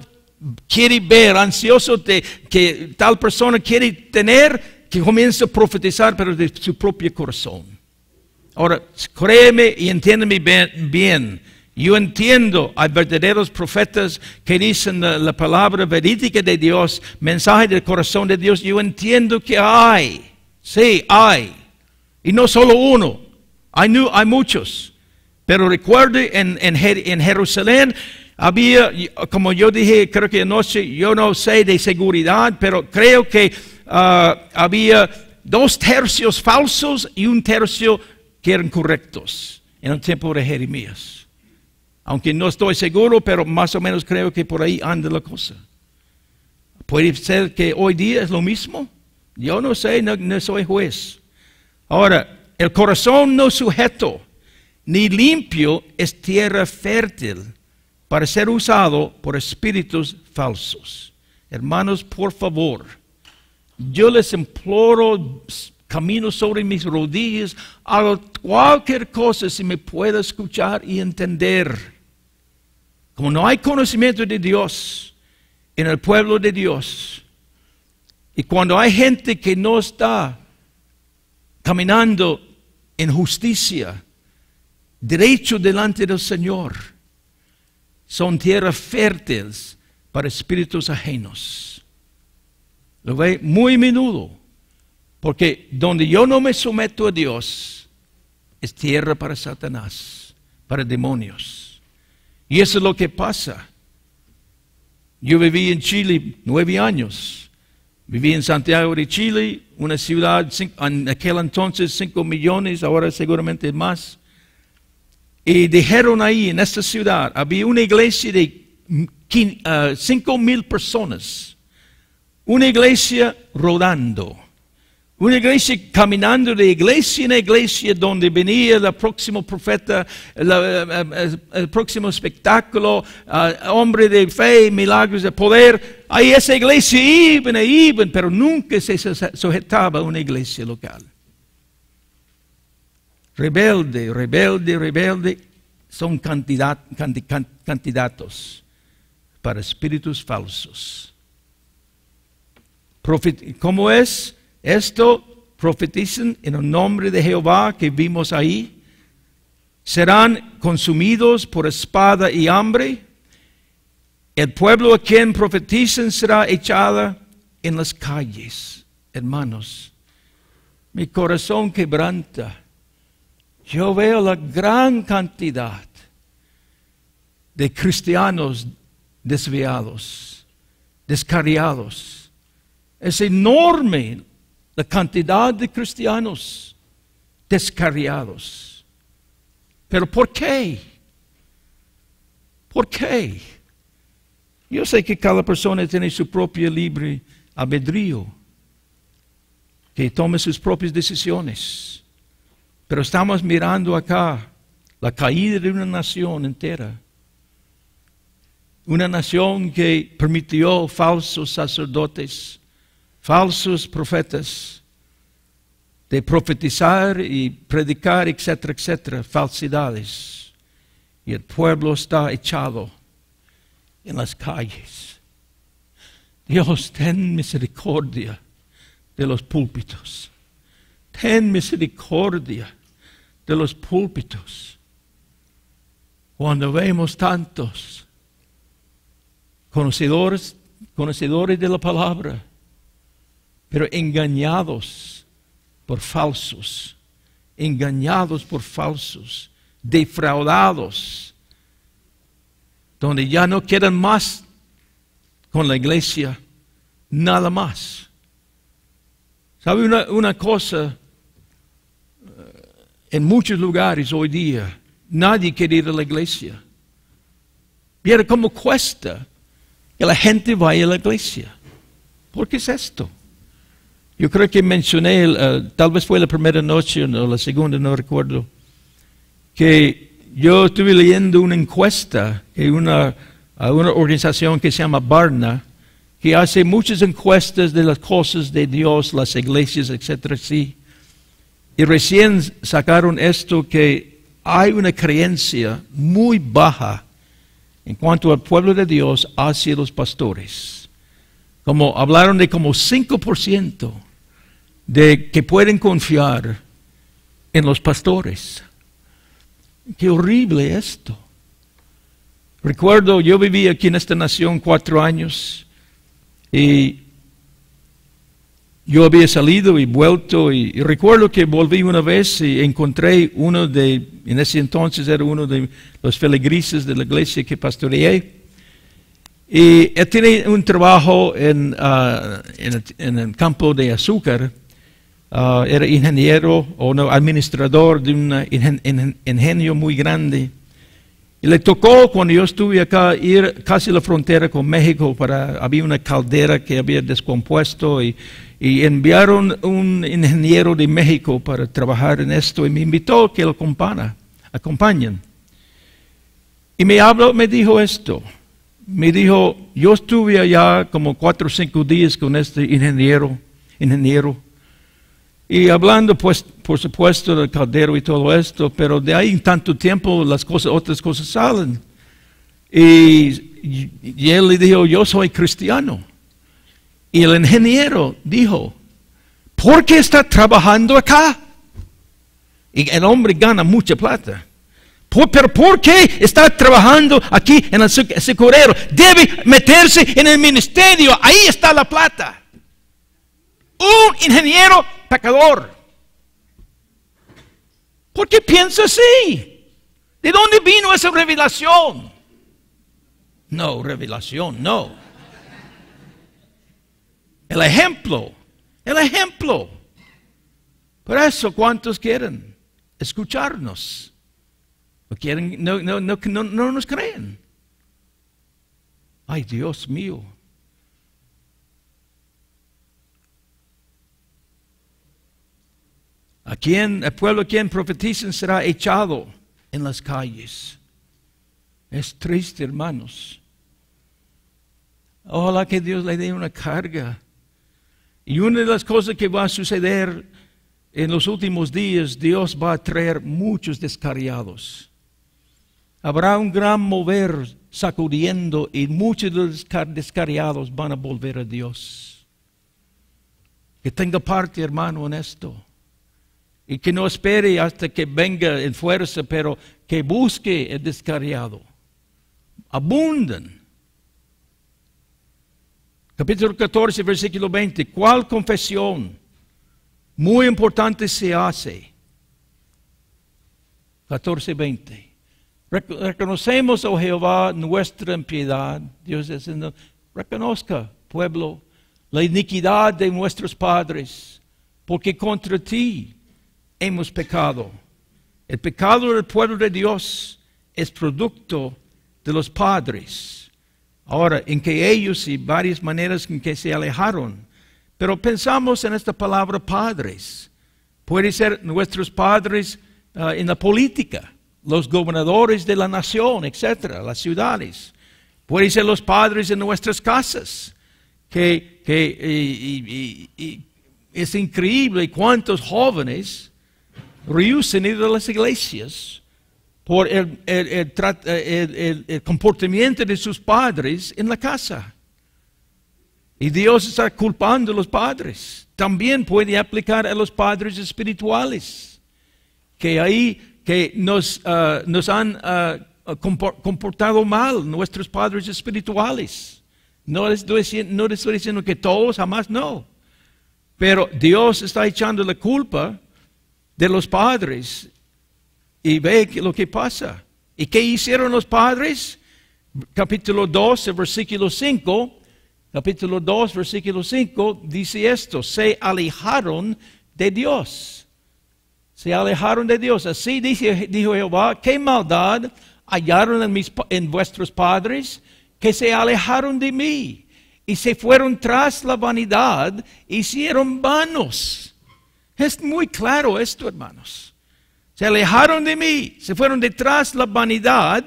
quiere ver, ansioso de que tal persona quiere tener, que comienza a profetizar, pero de su propio corazón. Ahora, créeme y entiéndeme bien. Yo entiendo, hay verdaderos profetas que dicen la palabra verídica de Dios, mensaje del corazón de Dios. Yo entiendo que hay. Sí, hay. Y no solo uno. Hay muchos. Pero recuerde, en Jerusalén había, como yo dije, creo que anoche, yo no sé de seguridad, pero creo que había 2/3 falsos y 1/3 que eran correctos en el tiempo de Jeremías. Aunque no estoy seguro, pero más o menos creo que por ahí anda la cosa. Puede ser que hoy día es lo mismo. Yo no sé, no soy juez. Ahora, el corazón no sujeto ni limpio es tierra fértil para ser usado por espíritus falsos. Hermanos, por favor, yo les imploro, camino sobre mis rodillas, hago cualquier cosa si me pueda escuchar y entender. Como no hay conocimiento de Dios en el pueblo de Dios, y cuando hay gente que no está caminando en justicia, derecho delante del Señor, son tierras fértiles para espíritus ajenos. Lo ve muy a menudo, porque donde yo no me someto a Dios, es tierra para Satanás, para demonios. Y eso es lo que pasa. Yo viví en Chile 9 años. Viví en Santiago de Chile, una ciudad, en aquel entonces 5 millones, ahora seguramente más. Y dijeron ahí, en esta ciudad, había una iglesia de 5,000 personas. Una iglesia rodando. Una iglesia caminando de iglesia en iglesia, donde venía el próximo profeta, el próximo espectáculo, hombre de fe, milagros de poder. Ahí esa iglesia iban, pero nunca se sujetaba a una iglesia local. Rebelde, son candidatos para espíritus falsos. ¿Cómo es? Esto profetizan en el nombre de Jehová que vimos ahí. Serán consumidos por espada y hambre. El pueblo a quien profetizan será echada en las calles. Hermanos, mi corazón quebranta. Yo veo la gran cantidad de cristianos desviados, descarriados. Es enorme la cantidad de cristianos descarriados. ¿Pero por qué? ¿Por qué? Yo sé que cada persona tiene su propio libre albedrío, que tome sus propias decisiones. Pero estamos mirando acá la caída de una nación entera. Una nación que permitió falsos sacerdotes, falsos profetas, de profetizar y predicar, etcétera, etcétera, falsidades. Y el pueblo está echado en las calles. Dios, ten misericordia de los púlpitos. Ten misericordia de los púlpitos. Cuando vemos tantos conocedores de la palabra, pero engañados por falsos, defraudados, donde ya no quedan más con la iglesia, nada más. ¿Sabe una cosa? En muchos lugares hoy día, nadie quiere ir a la iglesia. Mira cómo cuesta que la gente vaya a la iglesia. ¿Por qué es esto? Yo creo que mencioné, tal vez fue la primera noche o la segunda, no recuerdo, que yo estuve leyendo una encuesta que una organización que se llama Barna, que hace muchas encuestas de las cosas de Dios, las iglesias, etcétera, sí. Y recién sacaron esto, que hay una creencia muy baja en cuanto al pueblo de Dios hacia los pastores. Como hablaron de como 5% de que pueden confiar en los pastores. Qué horrible esto. Recuerdo, yo viví aquí en esta nación 4 años y yo había salido y vuelto, y recuerdo que volví una vez y encontré en ese entonces era uno de los feligreses de la iglesia que pastoreé. Y él tenía un trabajo en el campo de azúcar. Era ingeniero o no, administrador de un ingenio muy grande. Y le tocó, cuando yo estuve acá, ir casi a la frontera con México. Había una caldera que había descompuesto y enviaron un ingeniero de México para trabajar en esto y me invitó a que lo acompañen. Y me dijo esto. Me dijo, yo estuve allá como 4 o 5 días con este ingeniero. Y hablando, pues, por supuesto, del caldero y todo esto, pero de ahí en tanto tiempo otras cosas salen. Y él le dijo, yo soy cristiano. Y el ingeniero dijo, ¿por qué está trabajando acá? Y el hombre gana mucha plata. ¿Pero por qué está trabajando aquí en el azucarero? Debe meterse en el ministerio, ahí está la plata. Un ingeniero pecador. ¿Por qué piensa así? ¿De dónde vino esa revelación? No, revelación, no. El ejemplo. Por eso, ¿cuántos quieren escucharnos? No nos creen. Ay, Dios mío. El pueblo a quien profetizan será echado en las calles. Es triste, hermanos. Ojalá que Dios le dé una carga. Y una de las cosas que va a suceder en los últimos días, Dios va a traer muchos descarriados. Habrá un gran mover sacudiendo y muchos de los descarriados van a volver a Dios. Que tenga parte, hermano, en esto. Y que no espere hasta que venga en fuerza, pero que busque el descarriado. Abundan. Capítulo 14, versículo 20. ¿Cuál confesión muy importante se hace? 14, 20. Reconocemos, oh Jehová, nuestra impiedad. Dios diciendo, reconozca, pueblo, la iniquidad de nuestros padres, porque contra ti hemos pecado. El pecado del pueblo de Dios es producto de los padres. Ahora, en que ellos y varias maneras en que se alejaron. Pero pensamos en esta palabra padres. Puede ser nuestros padres en la política, los gobernadores de la nación, etcétera, las ciudades. Puede ser los padres en nuestras casas. Es increíble cuántos jóvenes rehúsan ir a las iglesias por el comportamiento de sus padres en la casa. Y Dios está culpando a los padres. También puede aplicar a los padres espirituales, que nos han comportado mal, nuestros padres espirituales. No les estoy diciendo que todos, jamás no. Pero Dios está echando la culpa de los padres. Y ve lo que pasa. ¿Y qué hicieron los padres? Capítulo 2, versículo 5. Capítulo 2, versículo 5 dice esto: se alejaron de Dios. Se alejaron de Dios. Así dijo Jehová: ¿qué maldad hallaron en vuestros padres? Que se alejaron de mí y se fueron tras la vanidad, hicieron vanos. Es muy claro esto, hermanos. Se alejaron de mí, se fueron detrás de la vanidad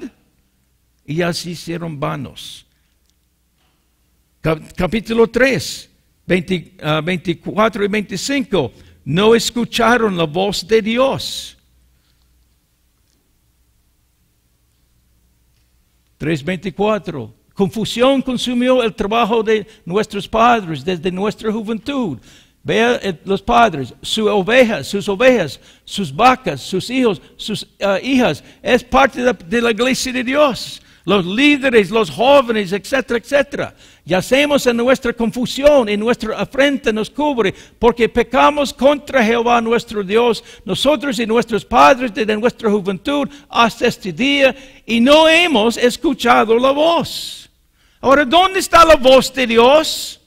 y así hicieron vanos. Capítulo 3, 24 y 25. No escucharon la voz de Dios. 3:24. Confusión consumió el trabajo de nuestros padres desde nuestra juventud. Vea los padres, sus ovejas, sus vacas, sus hijos, sus hijas. Es parte de la iglesia de Dios. los líderes, los jóvenes, etcétera, etcétera. Yacemos en nuestra confusión y nuestra afrenta nos cubre porque pecamos contra Jehová nuestro Dios, nosotros y nuestros padres desde nuestra juventud hasta este día y no hemos escuchado la voz. Ahora, ¿dónde está la voz de Dios?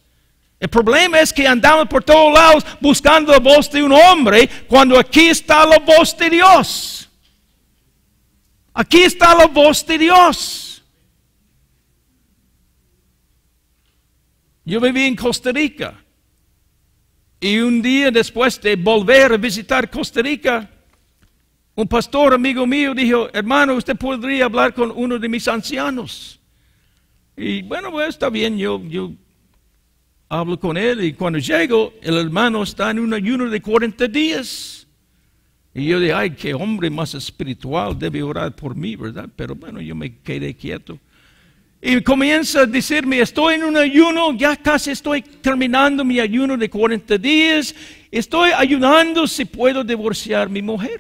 El problema es que andamos por todos lados buscando la voz de un hombre cuando aquí está la voz de Dios. Aquí está la voz de Dios. Yo viví en Costa Rica y un día después de volver a visitar Costa Rica, un pastor amigo mío dijo, hermano, usted podría hablar con uno de mis ancianos. Y bueno, pues está bien, yo hablo con él y cuando llego, el hermano está en un ayuno de 40 días. Y yo dije, ay, qué hombre más espiritual, debe orar por mí, ¿verdad? Pero bueno, yo me quedé quieto. Y comienza a decirme, estoy en un ayuno, ya casi estoy terminando mi ayuno de 40 días. Estoy ayunando si puedo divorciar a mi mujer.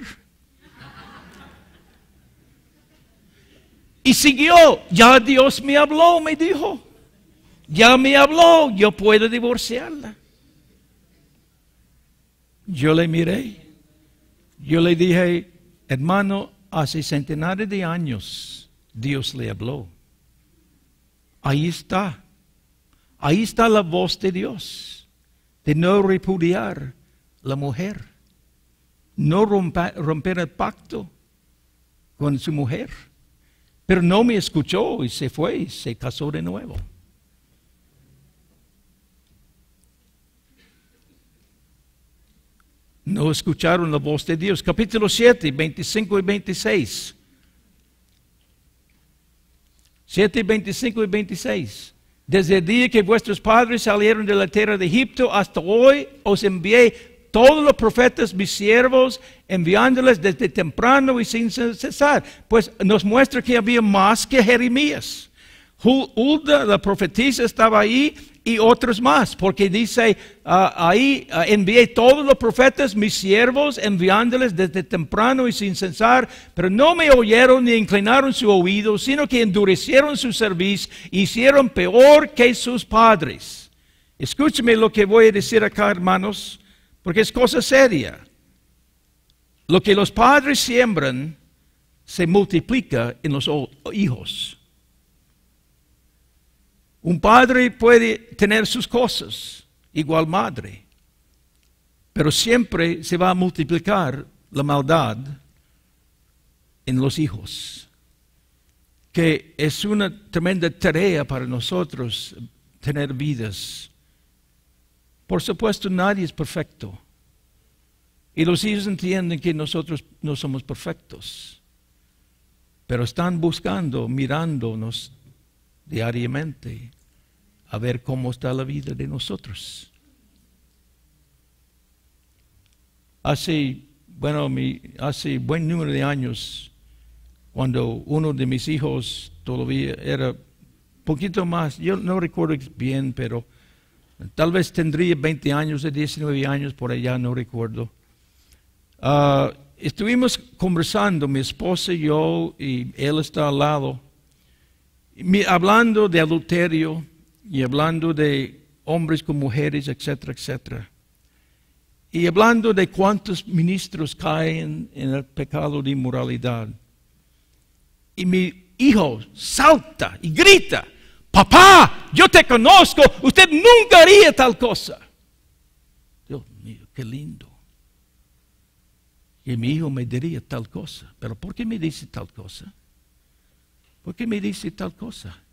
Y siguió, ya Dios me habló, me dijo. Ya me habló, yo puedo divorciarla. Yo le miré. Yo le dije, hermano, hace centenares de años Dios le habló. Ahí está. Ahí está la voz de Dios. De no repudiar la mujer. No romper el pacto con su mujer. Pero no me escuchó y se fue y se casó de nuevo. No escucharon la voz de Dios. Capítulo 7, 25 y 26. 7, 25 y 26. Desde el día que vuestros padres salieron de la tierra de Egipto hasta hoy os envié todos los profetas, mis siervos, enviándoles desde temprano y sin cesar. Pues nos muestra que había más que Jeremías. Hulda, la profetisa, estaba ahí y otros más, porque dice ahí envié todos los profetas, mis siervos, enviándoles desde temprano y sin cesar, pero no me oyeron ni inclinaron su oído, sino que endurecieron su cerviz e hicieron peor que sus padres. Escúcheme lo que voy a decir acá, hermanos, porque es cosa seria. Lo que los padres siembran se multiplica en los hijos. Un padre puede tener sus cosas, igual madre, pero siempre se va a multiplicar la maldad en los hijos, que es una tremenda tarea para nosotros tener vidas. Por supuesto, nadie es perfecto, y los hijos entienden que nosotros no somos perfectos, pero están buscando, mirándonos diariamente a ver cómo está la vida de nosotros. Hace buen número de años, cuando uno de mis hijos todavía era poquito más, yo no recuerdo bien, pero tal vez tendría 20 años, de 19 años, por allá, no recuerdo. Estuvimos conversando, mi esposa y yo, y él está al lado, hablando de adulterio y hablando de hombres con mujeres, etcétera, etcétera. Y hablando de cuántos ministros caen en el pecado de inmoralidad. Y mi hijo salta y grita, papá, yo te conozco, usted nunca haría tal cosa. Dios mío, qué lindo. Y mi hijo me diría tal cosa. Pero ¿por qué me dice tal cosa? ¿Por qué me dice tal cosa?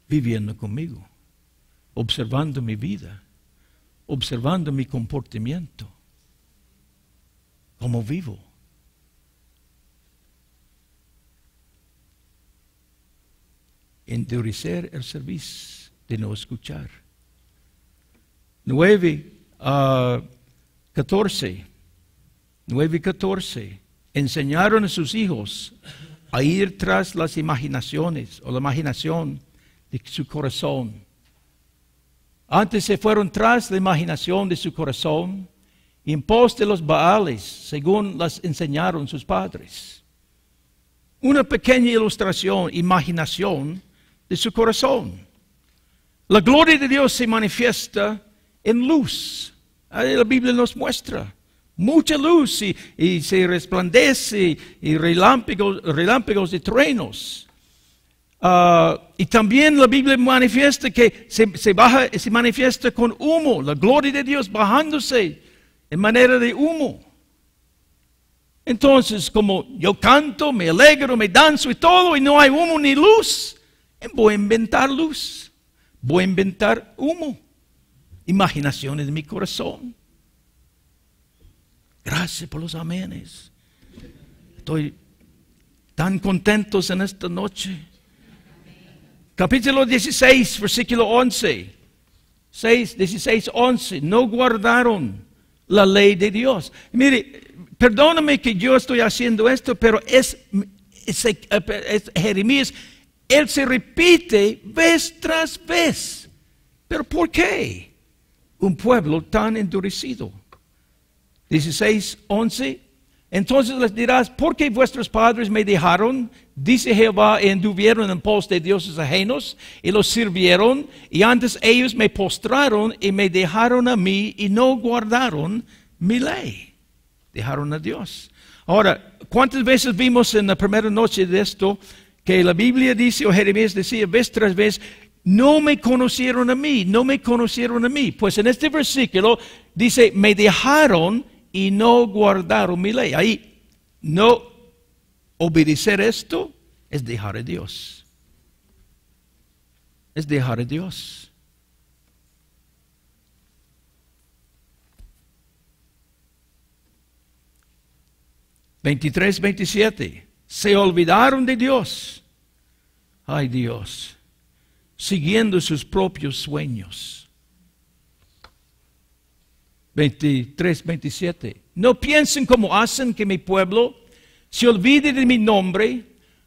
Viviendo conmigo, observando mi vida, observando mi comportamiento, cómo vivo. Endurecer el servicio de no escuchar. 9:14. Enseñaron a sus hijos a ir tras las imaginaciones o la imaginación de su corazón. Antes se fueron tras la imaginación de su corazón y en pos de los Baales, según las enseñaron sus padres. una pequeña ilustración, imaginación de su corazón. La gloria de Dios se manifiesta en luz. Ahí la Biblia nos muestra mucha luz y se resplandece y relámpagos de truenos. Y también la Biblia manifiesta que se manifiesta con humo, la gloria de Dios bajándose en manera de humo. Entonces, como yo canto, me alegro, me danzo y todo, y no hay humo ni luz, voy a inventar luz, voy a inventar humo, imaginaciones de mi corazón. Gracias por los amenes. Estoy tan contentos en esta noche. Capítulo 16, versículo 11. 16, 11. No guardaron la ley de Dios. Mire, perdóname que yo estoy haciendo esto, pero es Jeremías. Él se repite vez tras vez. ¿Pero por qué? Un pueblo tan endurecido. 16, 11. Entonces les dirás, ¿por qué vuestros padres me dejaron? Dice Jehová, y anduvieron en pos de dioses ajenos, y los sirvieron, y antes ellos me postraron, y me dejaron a mí, y no guardaron mi ley. Dejaron a Dios. Ahora, ¿cuántas veces vimos en la primera noche de esto, que la Biblia dice, o Jeremías decía, vez tras vez, no me conocieron a mí, no me conocieron a mí? Pues en este versículo dice, me dejaron y no guardaron mi ley. Ahí, no obedecer esto es dejar a Dios. Es dejar a Dios. (23, 27) se olvidaron de Dios. Ay, Dios, siguiendo sus propios sueños. 23, 27. No piensen como hacen que mi pueblo se olvide de mi nombre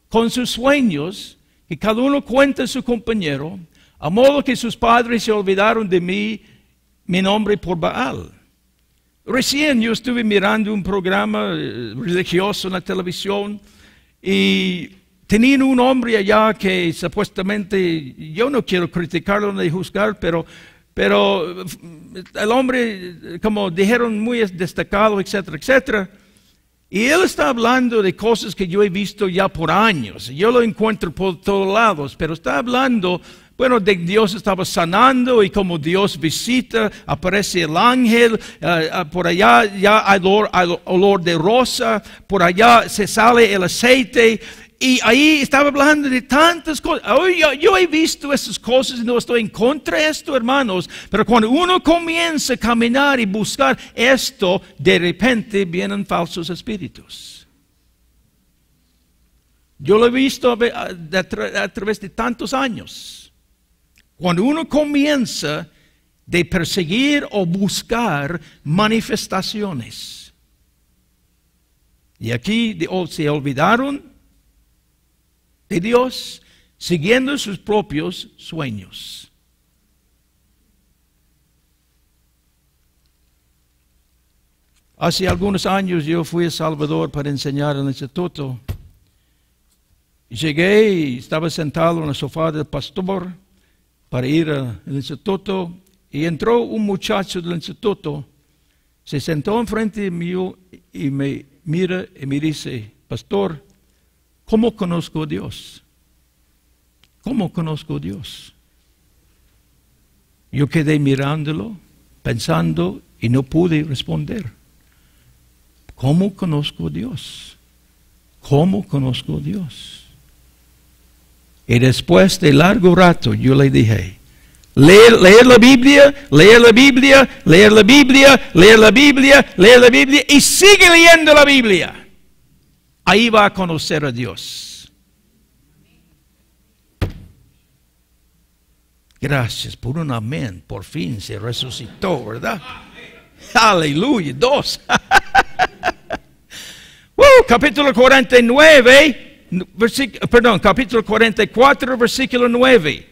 con sus sueños, que cada uno cuenta a su compañero, a modo que sus padres se olvidaron de mí, mi nombre por Baal. Recién yo estuve mirando un programa religioso en la televisión y tenían un hombre allá que supuestamente, yo no quiero criticarlo ni juzgar, pero el hombre, como dijeron, muy destacado, etcétera, etcétera. Y él está hablando de cosas que yo he visto ya por años. Yo lo encuentro por todos lados, pero está hablando, bueno, de Dios estaba sanando y como Dios visita, aparece el ángel, por allá ya hay olor de rosa, por allá se sale el aceite. Y ahí estaba hablando de tantas cosas. Yo he visto esas cosas y no estoy en contra de esto, hermanos. Pero cuando uno comienza a caminar y buscar esto, de repente vienen falsos espíritus. Yo lo he visto a través de tantos años. Cuando uno comienza de perseguir o buscar manifestaciones. Y aquí se olvidaron de Dios, siguiendo sus propios sueños. Hace algunos años yo fui a El Salvador para enseñar en el instituto. Llegué y estaba sentado en el sofá del pastor para ir al instituto y entró un muchacho del instituto, se sentó enfrente de mí y me mira y me dice, pastor, ¿cómo conozco a Dios? ¿Cómo conozco a Dios? Yo quedé mirándolo, pensando y no pude responder. ¿Cómo conozco a Dios? ¿Cómo conozco a Dios? Y después de largo rato yo le dije, leer la Biblia, leer la Biblia, leer la Biblia, leer la Biblia, leer la Biblia y sigue leyendo la Biblia. Ahí va a conocer a Dios. Gracias por un amén. Por fin se resucitó, ¿verdad? Aleluya. 2. Capítulo 49, capítulo 44, versículo 9.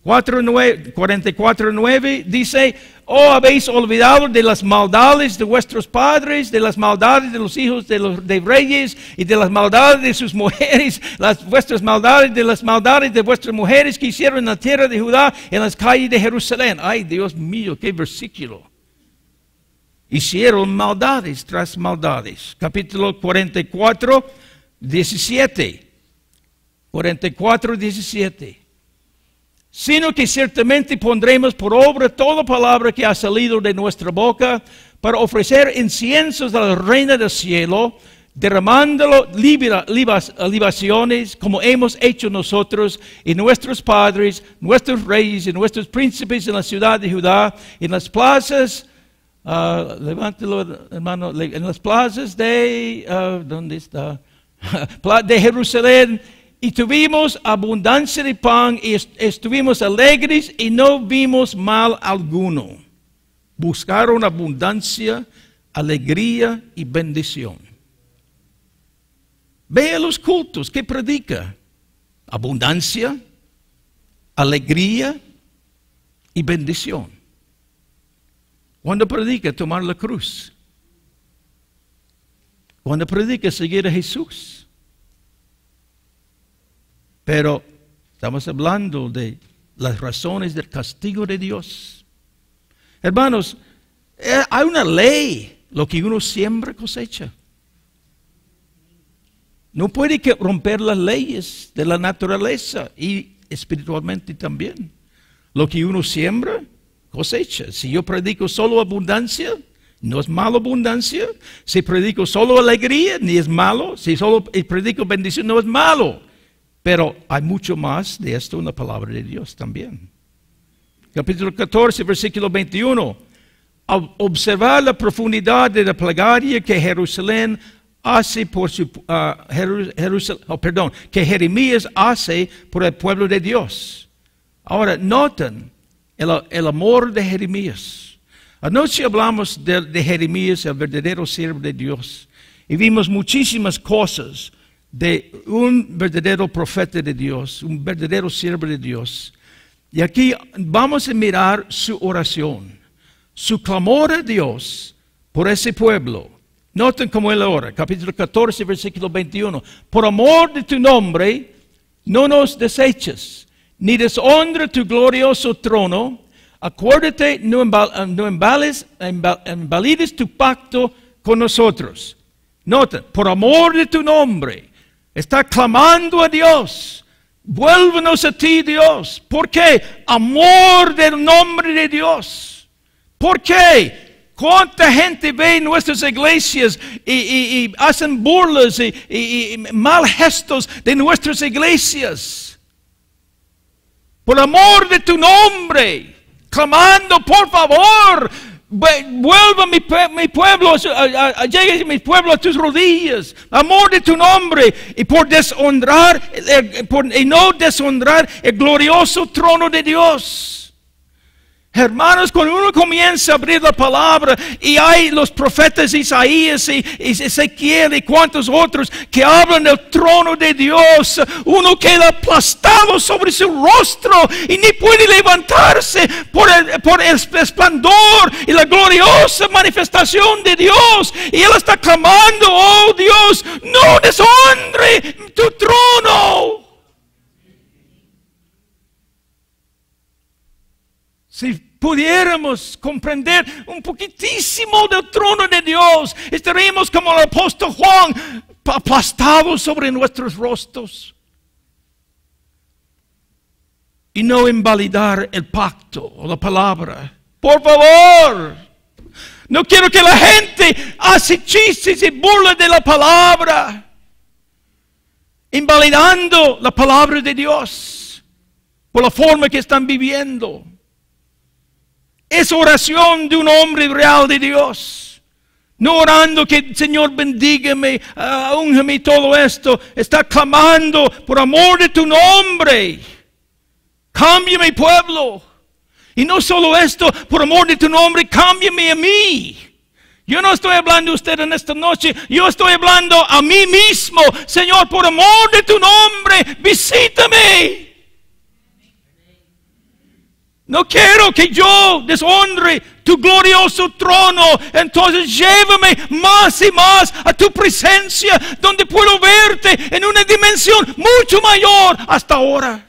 44:9 dice, oh, habéis olvidado de las maldades de vuestros padres, de las maldades de los hijos de reyes y de las maldades de sus mujeres, vuestras maldades de las maldades de vuestras mujeres que hicieron en la tierra de Judá, en las calles de Jerusalén. Ay, Dios mío, qué versículo. Hicieron maldades tras maldades. Capítulo 44, 17. 44, 17. Sino que ciertamente pondremos por obra toda palabra que ha salido de nuestra boca para ofrecer inciensos a la Reina del cielo, derramándolo libaciones como hemos hecho nosotros y nuestros padres, nuestros reyes y nuestros príncipes en la ciudad de Judá, en las plazas, levántelo hermano, en las plazas de, ¿dónde está? De Jerusalén. Y tuvimos abundancia de pan y estuvimos alegres y no vimos mal alguno. Buscaron abundancia, alegría y bendición. Ve a los cultos que predica. Abundancia, alegría y bendición. Cuando predica tomar la cruz. Cuando predica seguir a Jesús. Pero estamos hablando de las razones del castigo de Dios. Hermanos, hay una ley. Lo que uno siembra cosecha. No puede romper las leyes de la naturaleza y espiritualmente también. Lo que uno siembra cosecha. Si yo predico solo abundancia, no es malo abundancia. Si predico solo alegría, ni es malo. Si solo predico bendición, no es malo. Pero hay mucho más de esto en la palabra de Dios también. Capítulo 14, versículo 21. Al observar la profundidad de la plegaria que Jerusalén hace por su que Jeremías hace por el pueblo de Dios. Ahora, noten el amor de Jeremías. Anoche hablamos de Jeremías, el verdadero siervo de Dios. Y vimos muchísimas cosas de un verdadero profeta de Dios, un verdadero siervo de Dios. Y aquí vamos a mirar su oración, su clamor a Dios por ese pueblo. Noten cómo él ora, capítulo 14, versículo 21. Por amor de tu nombre, no nos deseches, ni deshonra tu glorioso trono. Acuérdate, no invalides tu pacto con nosotros. Noten, por amor de tu nombre. Está clamando a Dios. Vuélvenos a ti, Dios. ¿Por qué? Amor del nombre de Dios. ¿Por qué? ¿Cuánta gente ve en nuestras iglesias y hacen burlas y mal gestos de nuestras iglesias? Por amor de tu nombre. Clamando, por favor. Vuelva mi pueblo, llegue mi pueblo a tus rodillas, amor de tu nombre, y por no deshonrar el glorioso trono de Dios. Hermanos, cuando uno comienza a abrir la palabra y hay los profetas Isaías y Ezequiel y cuantos otros que hablan del trono de Dios, uno queda aplastado sobre su rostro y ni puede levantarse por el esplendor y la gloriosa manifestación de Dios. Y él está clamando, oh Dios, no deshonre tu trono. Si pudiéramos comprender un poquitísimo del trono de Dios, estaríamos como el apóstol Juan, aplastados sobre nuestros rostros. Y no invalidar el pacto o la palabra. Por favor, no quiero que la gente hace chistes y burla de la palabra, invalidando la palabra de Dios por la forma que están viviendo. Es oración de un hombre real de Dios. No orando que Señor bendígame, úngeme y todo esto. Está clamando por amor de tu nombre. Cambia mi pueblo. Y no solo esto, por amor de tu nombre, cámbiame a mí. Yo no estoy hablando a usted en esta noche. Yo estoy hablando a mí mismo. Señor, por amor de tu nombre, visítame. No quiero que yo deshonre tu glorioso trono. Entonces llévame más y más a tu presencia, donde puedo verte en una dimensión mucho mayor hasta ahora.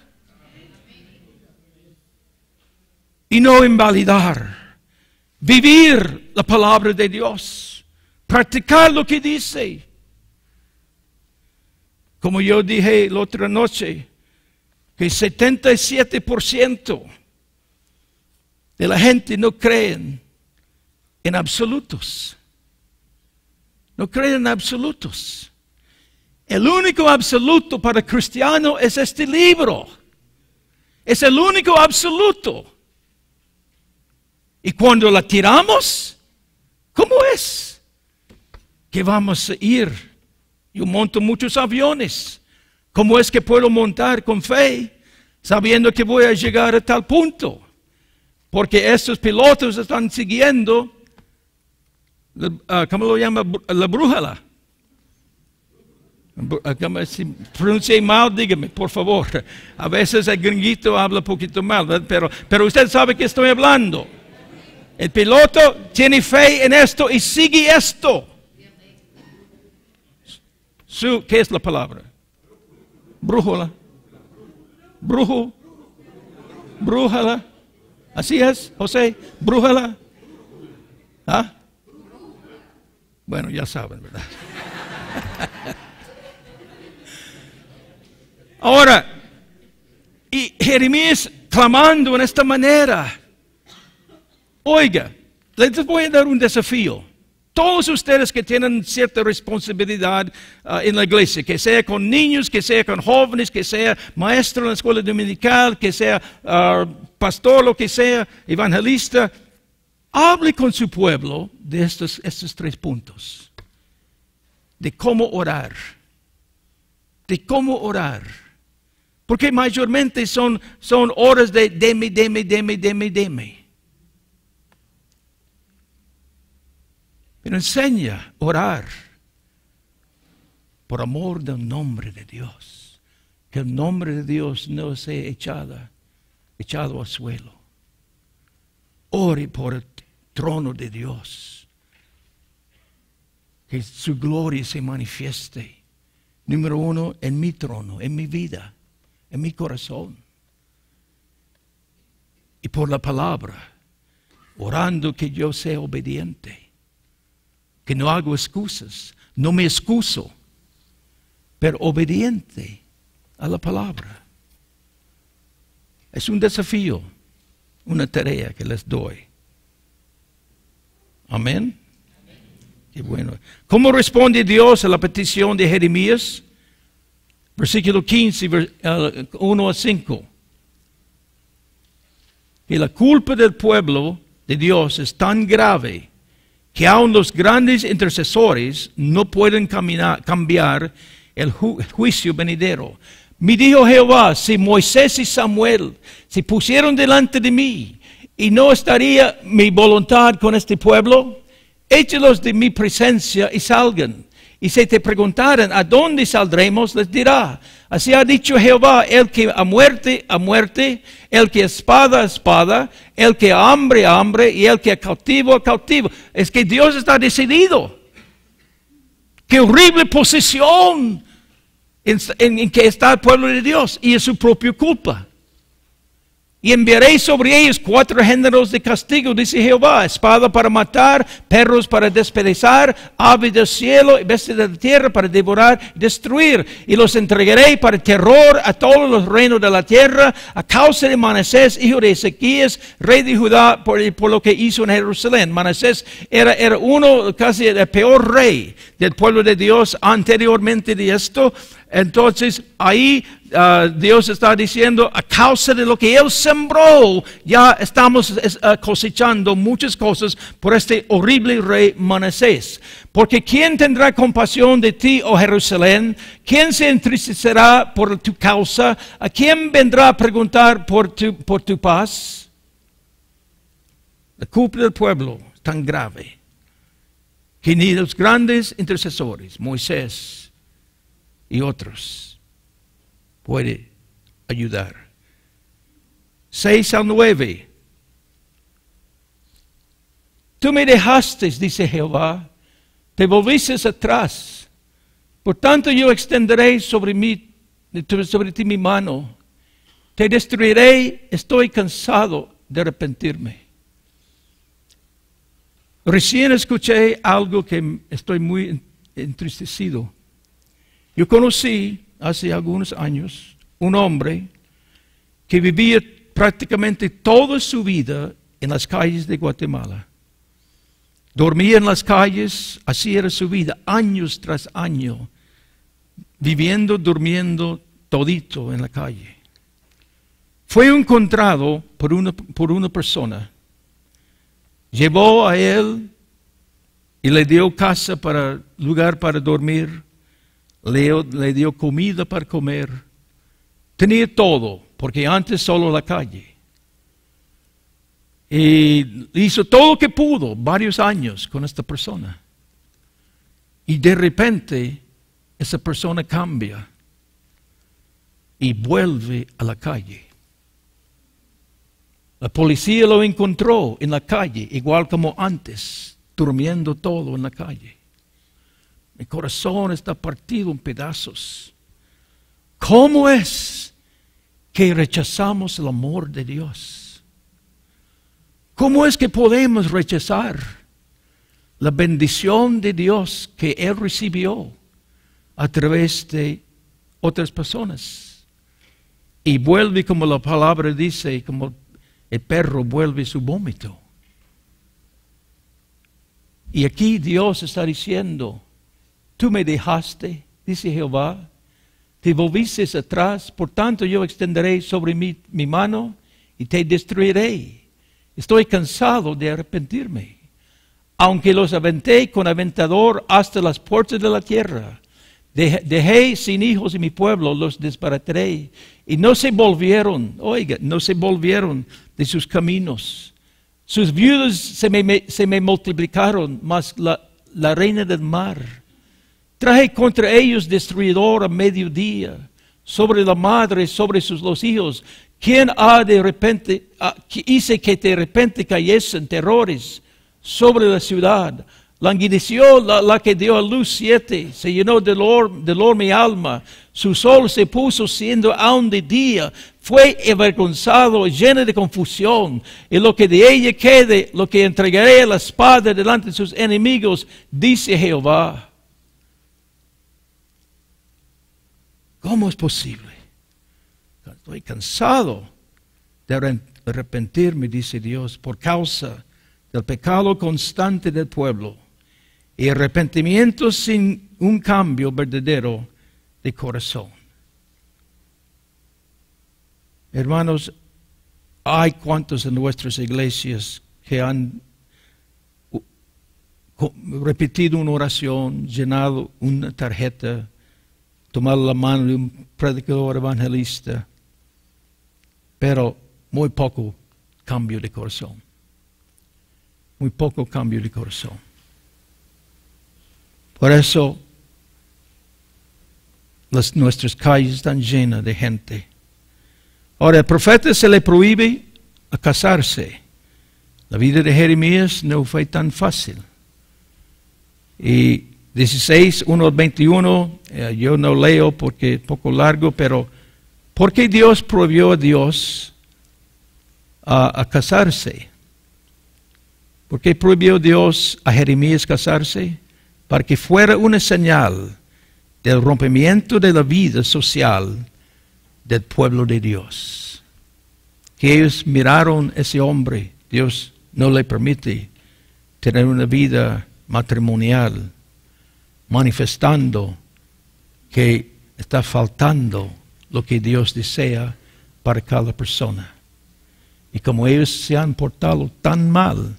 Y no invalidar. Vivir la palabra de Dios. Practicar lo que dice. Como yo dije la otra noche, que 77% de la gente no creen en absolutos. No creen en absolutos. El único absoluto para el cristiano es este libro. Es el único absoluto. Y cuando la tiramos, ¿cómo es que vamos a ir? Yo monto muchos aviones. ¿Cómo es que puedo montar con fe, sabiendo que voy a llegar a tal punto? Porque estos pilotos están siguiendo, ¿cómo lo llama? La brújula. Si pronuncié mal, dígame, por favor. A veces el gringuito habla un poquito mal, ¿verdad? Pero usted sabe que estoy hablando. El piloto tiene fe en esto y sigue esto. ¿Qué es la palabra? Brújula. Brújula. Así es, José. Brújula. ¿Ah? Bueno, ya saben, ¿verdad? Ahora, y Jeremías clamando en esta manera. Oiga, les voy a dar un desafío. Todos ustedes que tienen cierta responsabilidad en la iglesia, que sea con niños, que sea con jóvenes, que sea maestro en la escuela dominical, que sea pastor, lo que sea, evangelista, hable con su pueblo de estos 3 puntos. De cómo orar. De cómo orar. Porque mayormente son horas de deme. Pero enseña a orar por amor del nombre de Dios. Que el nombre de Dios no sea echado al suelo. Ore por el trono de Dios. Que su gloria se manifieste. Número 1, en mi trono, en mi vida, en mi corazón. Y por la palabra, orando que yo sea obediente. Que no hago excusas, no me excuso, pero obediente a la palabra. Es un desafío, una tarea que les doy. Amén. Qué bueno. ¿Cómo responde Dios a la petición de Jeremías? Versículo 15, 1 a 5. Que la culpa del pueblo de Dios es tan grave que aun los grandes intercesores no pueden cambiar el juicio venidero. Me dijo Jehová, si Moisés y Samuel se pusieron delante de mí y no estaría mi voluntad con este pueblo, échalos de mi presencia y salgan. Y si te preguntaran, ¿a dónde saldremos? Les dirá, así ha dicho Jehová, el que a muerte, el que a espada, espada, el que a hambre, hambre, y el que a cautivo, cautivo. Es que Dios está decidido. Qué horrible posición en que está el pueblo de Dios, y es su propia culpa. Y enviaré sobre ellos 4 géneros de castigo, dice Jehová: espada para matar, perros para despedazar, ave del cielo y bestia de la tierra para devorar y destruir. Y los entregaré para terror a todos los reinos de la tierra, a causa de Manasés, hijo de Ezequías, rey de Judá, por lo que hizo en Jerusalén. Manasés era uno, casi el peor rey del pueblo de Dios anteriormente de esto. Entonces ahí Dios está diciendo, a causa de lo que Él sembró, ya estamos cosechando muchas cosas por este horrible rey Manasés. Porque ¿quién tendrá compasión de ti, oh Jerusalén? ¿Quién se entristecerá por tu causa? ¿A quién vendrá a preguntar por tu paz? La culpa del pueblo es tan grave que ni los grandes intercesores, Moisés y otros, puede ayudar. 6 al 9, Tú me dejaste, dice Jehová, te volviste atrás. Por tanto yo extenderé sobre ti mi mano. Te destruiré, estoy cansado de arrepentirme. Recién escuché algo que estoy muy entristecido. Yo conocí hace algunos años un hombre que vivía prácticamente toda su vida en las calles de Guatemala. Dormía en las calles, así era su vida, años tras año, viviendo, durmiendo, todito en la calle. Fue encontrado por una persona. Llevó a él y le dio casa lugar para dormir, le dio comida para comer. Tenía todo, porque antes solo la calle. Y hizo todo lo que pudo, varios años con esta persona. Y de repente, esa persona cambia y vuelve a la calle. La policía lo encontró en la calle, igual como antes, durmiendo todo en la calle. Mi corazón está partido en pedazos. ¿Cómo es que rechazamos el amor de Dios? ¿Cómo es que podemos rechazar la bendición de Dios que Él recibió a través de otras personas? Y vuelve, como la palabra dice, como el perro vuelve su vómito. Y aquí Dios está diciendo, tú me dejaste, dice Jehová, te volviste atrás, por tanto yo extenderé sobre mi mano y te destruiré. Estoy cansado de arrepentirme. Aunque los aventé con aventador hasta las puertas de la tierra, dejé sin hijos en mi pueblo, los desbarataré. Y no se volvieron, oiga, no se volvieron de sus caminos. Sus viudas se me multiplicaron, más la reina del mar. Traje contra ellos destruidor a mediodía, sobre la madre, sobre los hijos. ¿Quién hice que de repente cayesen terrores sobre la ciudad? Languideció la que dio a luz 7, se llenó de dolor mi alma. Su sol se puso siendo aún de día, fue avergonzado, lleno de confusión. Y lo que de ella quede, lo que entregaré a la espada delante de sus enemigos, dice Jehová. ¿Cómo es posible? Estoy cansado de arrepentirme, dice Dios, por causa del pecado constante del pueblo. Y arrepentimiento sin un cambio verdadero de corazón. Hermanos, hay cuantos en nuestras iglesias que han repetido una oración, llenado una tarjeta, tomado la mano de un predicador evangelista, pero muy poco cambio de corazón. Muy poco cambio de corazón. Por eso nuestras calles están llenas de gente. Ahora, al profeta se le prohíbe a casarse. La vida de Jeremías no fue tan fácil. Y 16, 1 al 21, yo no leo porque es poco largo, pero ¿por qué Dios prohibió a Dios a casarse? ¿Por qué prohibió Dios a Jeremías casarse? Para que fuera una señal del rompimiento de la vida social del pueblo de Dios. Que ellos miraron a ese hombre, Dios no le permite tener una vida matrimonial, manifestando que está faltando lo que Dios desea para cada persona. Y como ellos se han portado tan mal,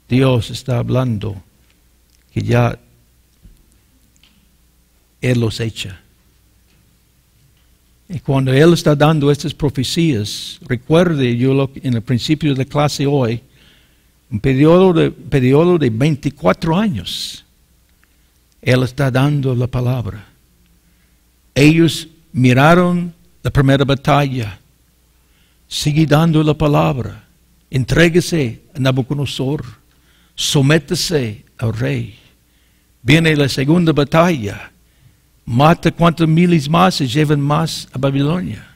Dios está hablando que ya Él los echa. Y cuando Él está dando estas profecías, recuerde yo en el principio de la clase hoy, un periodo de 24 años, Él está dando la palabra. Ellos miraron la primera batalla, sigue dando la palabra, entréguese a Nabucodonosor, sométese al rey. Viene la segunda batalla. Mata cuantos miles más y llevan más a Babilonia.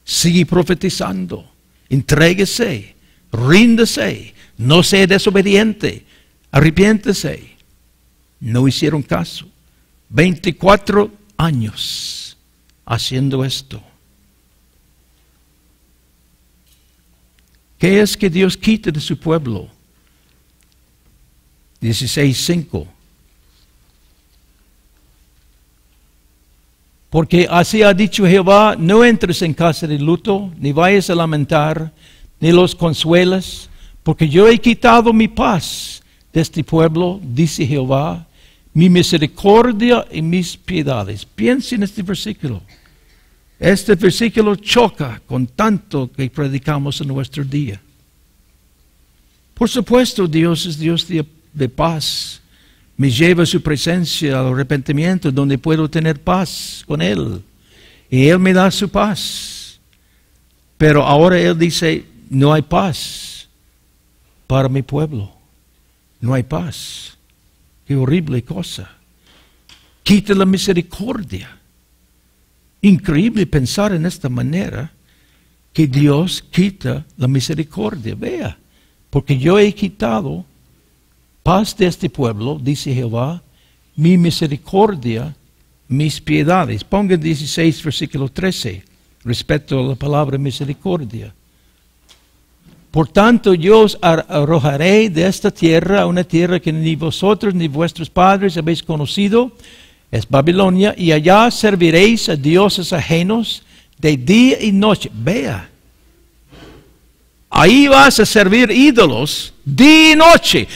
Sigue profetizando. Entréguese. Ríndase. No sea desobediente. Arrepiéntese. No hicieron caso. 24 años haciendo esto. ¿Qué es que Dios quita de su pueblo? 16:5. Porque así ha dicho Jehová, no entres en casa de luto, ni vayas a lamentar, ni los consuelas, porque yo he quitado mi paz de este pueblo, dice Jehová, mi misericordia y mis piedades. Piensen en este versículo. Este versículo choca con tanto que predicamos en nuestro día. Por supuesto, Dios es Dios de paz. Me lleva a su presencia, al arrepentimiento, donde puedo tener paz con Él. Y Él me da su paz. Pero ahora Él dice, no hay paz para mi pueblo. No hay paz. Qué horrible cosa. Quita la misericordia. Increíble pensar en esta manera que Dios quita la misericordia. Vea, porque yo he quitado paz de este pueblo, dice Jehová, mi misericordia, mis piedades. Ponga 16, versículo 13, respecto a la palabra misericordia. Por tanto, yo os arrojaré de esta tierra a una tierra que ni vosotros ni vuestros padres habéis conocido, es Babilonia, y allá serviréis a dioses ajenos de día y noche. Vea, ahí vas a servir ídolos día y noche.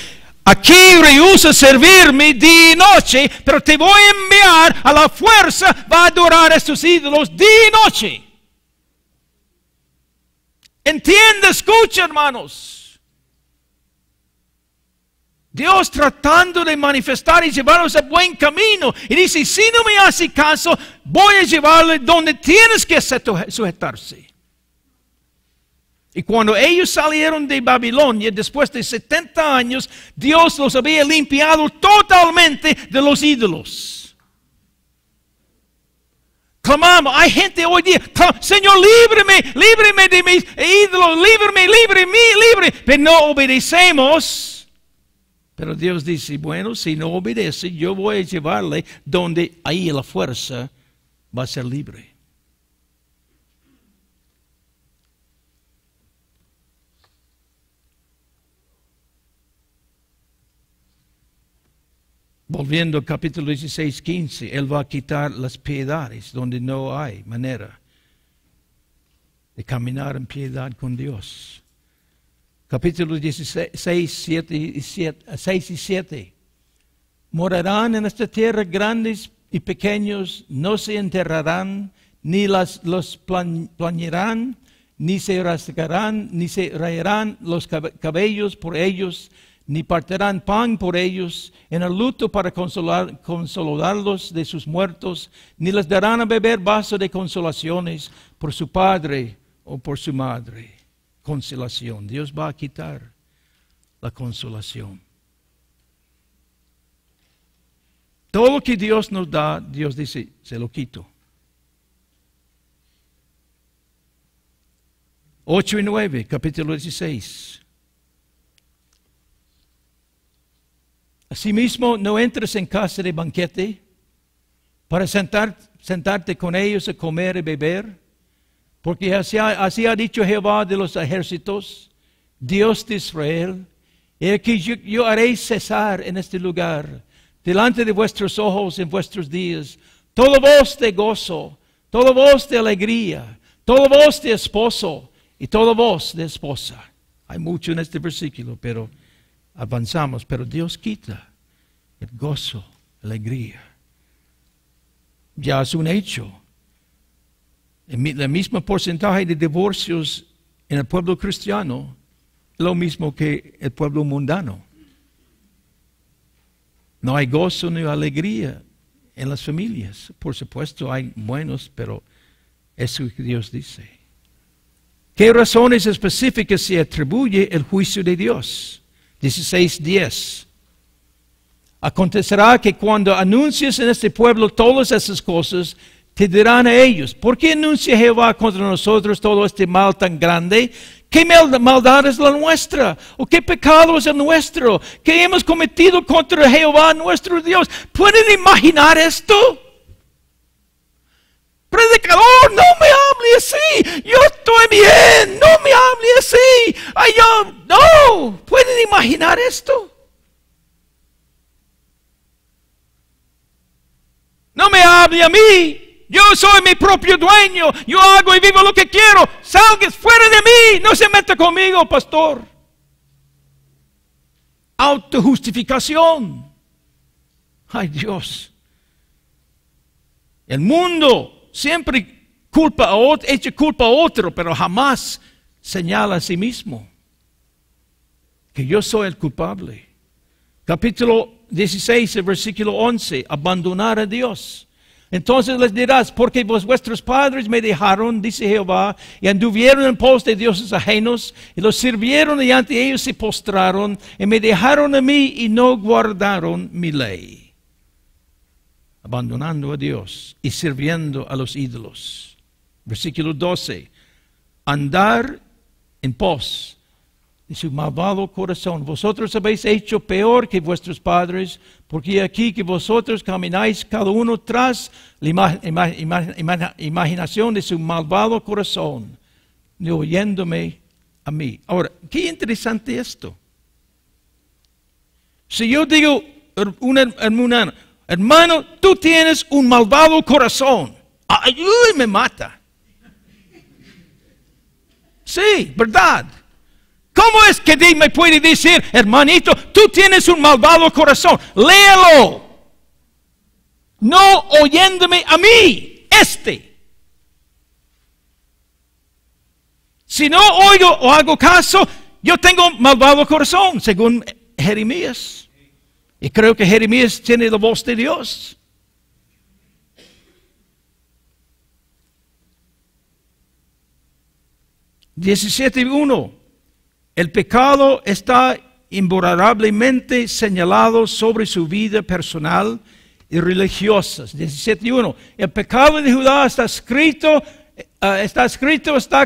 Aquí rehúsa servirme día y noche, pero te voy a enviar a la fuerza, va a adorar a estos ídolos día y noche. Entiende, escucha, hermanos. Dios tratando de manifestar y llevarnos a buen camino. Y dice, si no me hace caso, voy a llevarle donde tienes que sujetarse. Y cuando ellos salieron de Babilonia, después de 70 años, Dios los había limpiado totalmente de los ídolos. Clamamos, hay gente hoy día, Señor, líbreme de mis ídolos, líbreme. Pero no obedecemos. Pero Dios dice, bueno, si no obedece, yo voy a llevarle donde ahí la fuerza va a ser libre. Volviendo al capítulo 16, 15, Él va a quitar las piedades donde no hay manera de caminar en piedad con Dios. Capítulo 16, 6 y 7. Morarán en esta tierra grandes y pequeños, no se enterrarán, ni los plañirán, ni se rasgarán, ni se rayarán los cabellos por ellos, ni partirán pan por ellos, en el luto para consolarlos de sus muertos, ni les darán a beber vaso de consolaciones por su padre o por su madre. Consolación. Dios va a quitar la consolación. Todo lo que Dios nos da, Dios dice, se lo quito. 8 y 9, capítulo 16. Asimismo, no entres en casa de banquete para sentarte con ellos a comer y beber, porque así ha dicho Jehová de los ejércitos, Dios de Israel, y aquí yo haré cesar en este lugar, delante de vuestros ojos en vuestros días, toda voz de gozo, toda voz de alegría, toda voz de esposo y toda voz de esposa. Hay mucho en este versículo, pero avanzamos. Pero Dios quita el gozo, alegría. Ya es un hecho. El mismo porcentaje de divorcios en el pueblo cristiano es lo mismo que el pueblo mundano. No hay gozo ni alegría en las familias. Por supuesto hay buenos, pero eso es lo que Dios dice. ¿Qué razones específicas se atribuye el juicio de Dios? 16:10. Acontecerá que cuando anuncies en este pueblo todas esas cosas, te dirán a ellos: ¿por qué anuncia Jehová contra nosotros todo este mal tan grande? ¿Qué maldad es la nuestra? ¿O qué pecado es el nuestro? ¿Qué hemos cometido contra Jehová nuestro Dios? ¿Pueden imaginar esto? Predicador, no me hable así. Yo estoy bien. No me hable así. Ay, no. ¿Pueden imaginar esto? No me hable a mí. Yo soy mi propio dueño. Yo hago y vivo lo que quiero. Salgas fuera de mí. No se meta conmigo, pastor. Autojustificación. Ay, Dios. El mundo siempre echa culpa a otro, pero jamás señala a sí mismo que yo soy el culpable. Capítulo 16, versículo 11. Abandonar a Dios. Entonces les dirás: porque vuestros padres me dejaron, dice Jehová, y anduvieron en pos de dioses ajenos, y los sirvieron, y ante ellos se postraron, y me dejaron a mí, y no guardaron mi ley. Abandonando a Dios y sirviendo a los ídolos. Versículo 12. Andar en pos de su malvado corazón. Vosotros habéis hecho peor que vuestros padres, porque aquí que vosotros camináis cada uno tras la imaginación de su malvado corazón, no oyéndome a mí. Ahora, qué interesante esto. Si yo digo hermano, tú tienes un malvado corazón, me mata. Sí, ¿verdad? ¿Cómo es que me puede decir: hermanito, tú tienes un malvado corazón? Léelo. No oyéndome a mí, Si no oigo o hago caso, yo tengo un malvado corazón, según Jeremías. Y creo que Jeremías tiene la voz de Dios. (17:1) El pecado está imborrablemente señalado sobre su vida personal y religiosa. 17:1. El pecado de Judá está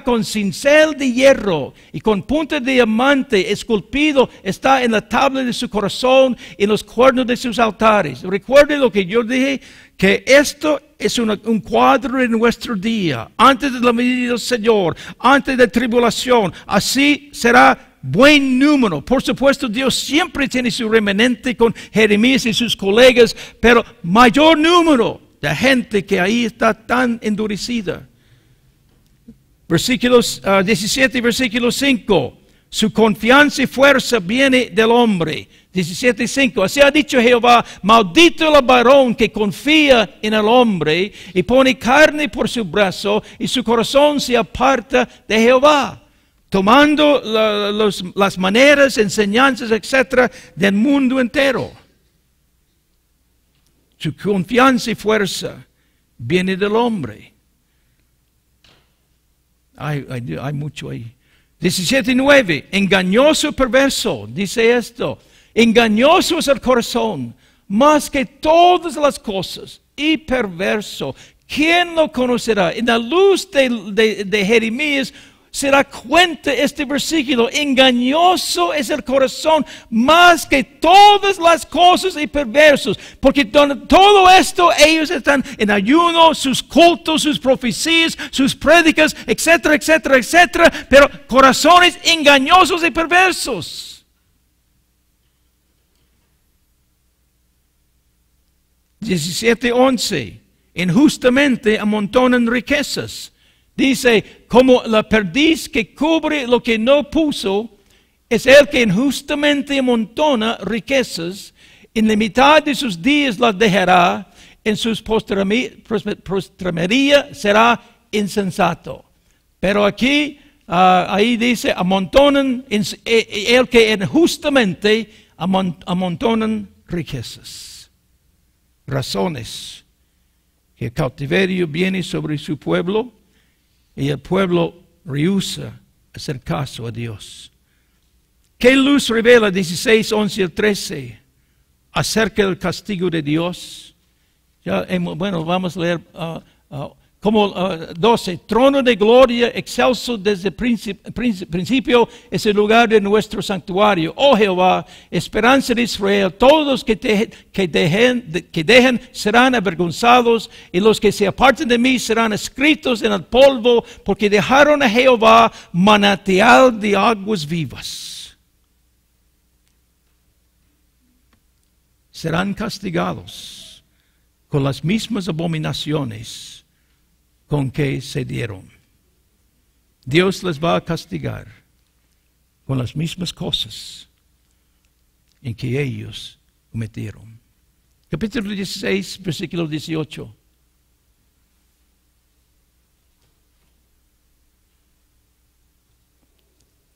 con cincel de hierro y con punta de diamante esculpido está en la tabla de su corazón y en los cuernos de sus altares. Recuerde lo que yo dije, que esto es un cuadro de nuestro día, antes de la venida del Señor, antes de la tribulación. Así será buen número. Por supuesto, Dios siempre tiene su remanente con Jeremías y sus colegas, pero mayor número de gente que ahí está tan endurecida. Versículos 17 y versículo 5. Su confianza y fuerza viene del hombre. 17:5. Así ha dicho Jehová: maldito el varón que confía en el hombre y pone carne por su brazo, y su corazón se aparta de Jehová, tomando las maneras, enseñanzas, etcétera, del mundo entero. Su confianza y fuerza viene del hombre. Hay mucho ahí. 17:9. Engañoso y perverso, dice esto. Engañoso es el corazón, más que todas las cosas, y perverso. ¿Quién lo conocerá? En la luz de Jeremías se da cuenta este versículo. Engañoso es el corazón más que todas las cosas y perversos. Porque todo esto ellos están en ayuno, sus cultos, sus profecías, sus prédicas, etcétera, etcétera, etcétera. Pero corazones engañosos y perversos. 17:11. Injustamente amontonan riquezas. Dice: como la perdiz que cubre lo que no puso, es el que injustamente amontona riquezas. En la mitad de sus días las dejará, en sus postramería será insensato. Pero aquí, ahí dice: amontonan, el que injustamente amontonan riquezas. Razones que el cautiverio viene sobre su pueblo y el pueblo rehúsa hacer caso a Dios. ¿Qué luz revela 16, 11 al 13 acerca del castigo de Dios? Ya bueno, vamos a leer como 12. Trono de gloria, excelso desde principio, es el lugar de nuestro santuario. Oh Jehová, esperanza de Israel, todos los que dejen serán avergonzados, y los que se aparten de mí serán escritos en el polvo, porque dejaron a Jehová manantial de aguas vivas. Serán castigados con las mismas abominaciones con que se dieron. Dios les va a castigar con las mismas cosas en que ellos cometieron. Capítulo 16, versículo 18.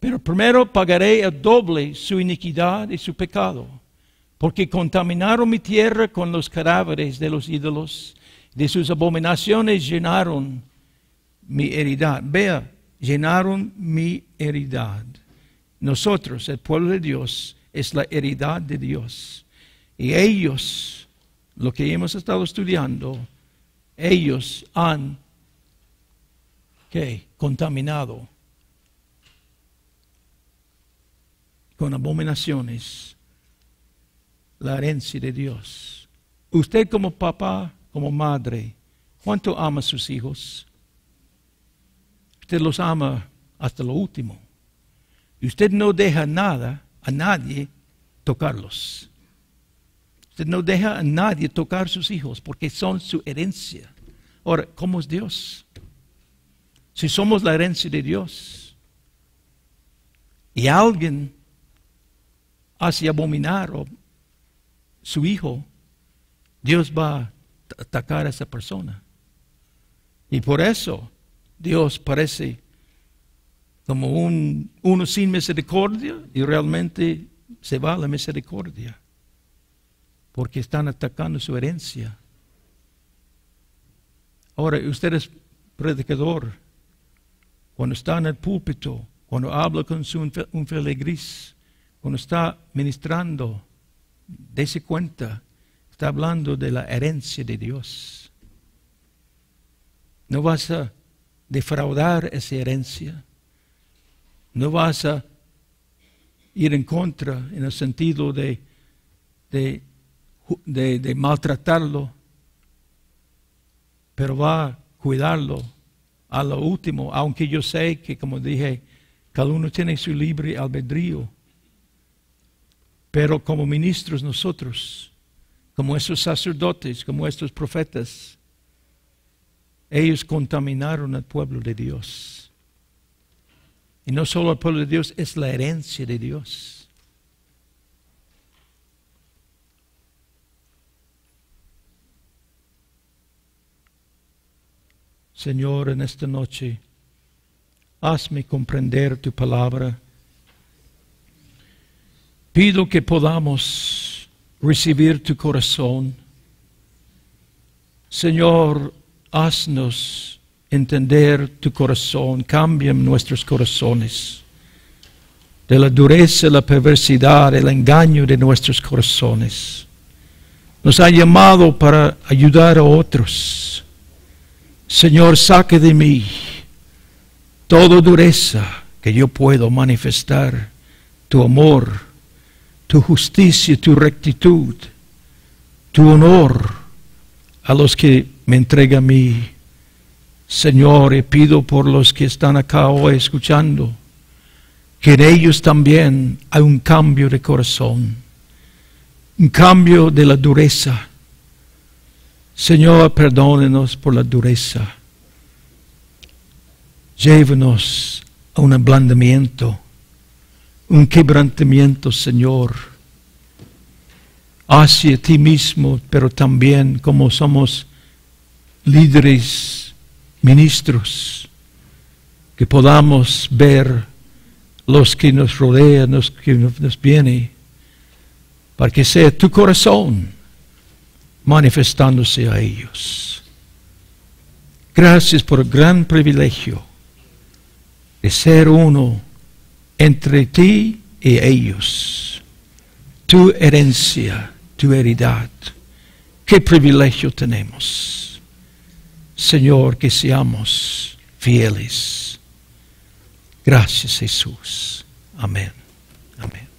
Pero primero pagaré el doble su iniquidad y su pecado, porque contaminaron mi tierra con los cadáveres de los ídolos. De sus abominaciones llenaron mi heredad. Vea, llenaron mi heredad. Nosotros, el pueblo de Dios, es la heredad de Dios. Y ellos, lo que hemos estado estudiando, ellos han contaminado con abominaciones la herencia de Dios. Usted como papá, como madre, ¿cuánto ama a sus hijos? Usted los ama hasta lo último. Y usted no deja nada, a nadie, tocarlos. Usted no deja a nadie tocar sus hijos porque son su herencia. Ahora, ¿cómo es Dios? Si somos la herencia de Dios y alguien hace abominar a su hijo, Dios va a atacar a esa persona. Y por eso Dios parece como uno sin misericordia, y realmente se va la misericordia porque están atacando su herencia. Ahora, usted es predicador. Cuando está en el púlpito, cuando habla con un feligres, cuando está ministrando, dése cuenta, está hablando de la herencia de Dios. No vas a defraudar esa herencia. No vas a ir en contra en el sentido de maltratarlo, pero va a cuidarlo a lo último, aunque yo sé que, como dije, cada uno tiene su libre albedrío. Pero como ministros nosotros, como estos sacerdotes, como estos profetas, ellos contaminaron al pueblo de Dios. Y no solo el pueblo de Dios, es la herencia de Dios. Señor, en esta noche, hazme comprender tu palabra. Pido que podamos recibir tu corazón. Señor, haznos entender tu corazón. Cambia nuestros corazones de la dureza, la perversidad, el engaño de nuestros corazones. Nos ha llamado para ayudar a otros. Señor, saque de mí toda dureza, que yo puedo manifestar tu amor, tu justicia, tu rectitud, tu honor a los que me entregan a mí. Señor, y pido por los que están acá hoy escuchando, que en ellos también hay un cambio de corazón, un cambio de la dureza. Señor, perdónenos por la dureza. Llévanos a un ablandamiento, un quebrantamiento, Señor, hacia ti mismo, pero también como somos líderes, ministros, que podamos ver los que nos rodean, los que nos vienen, para que sea tu corazón manifestándose a ellos. Gracias por el gran privilegio de ser uno entre ti y ellos. Tu herencia, tu heredad. Qué privilegio tenemos. Señor, que seamos fieles. Gracias, Jesús. Amén. Amén.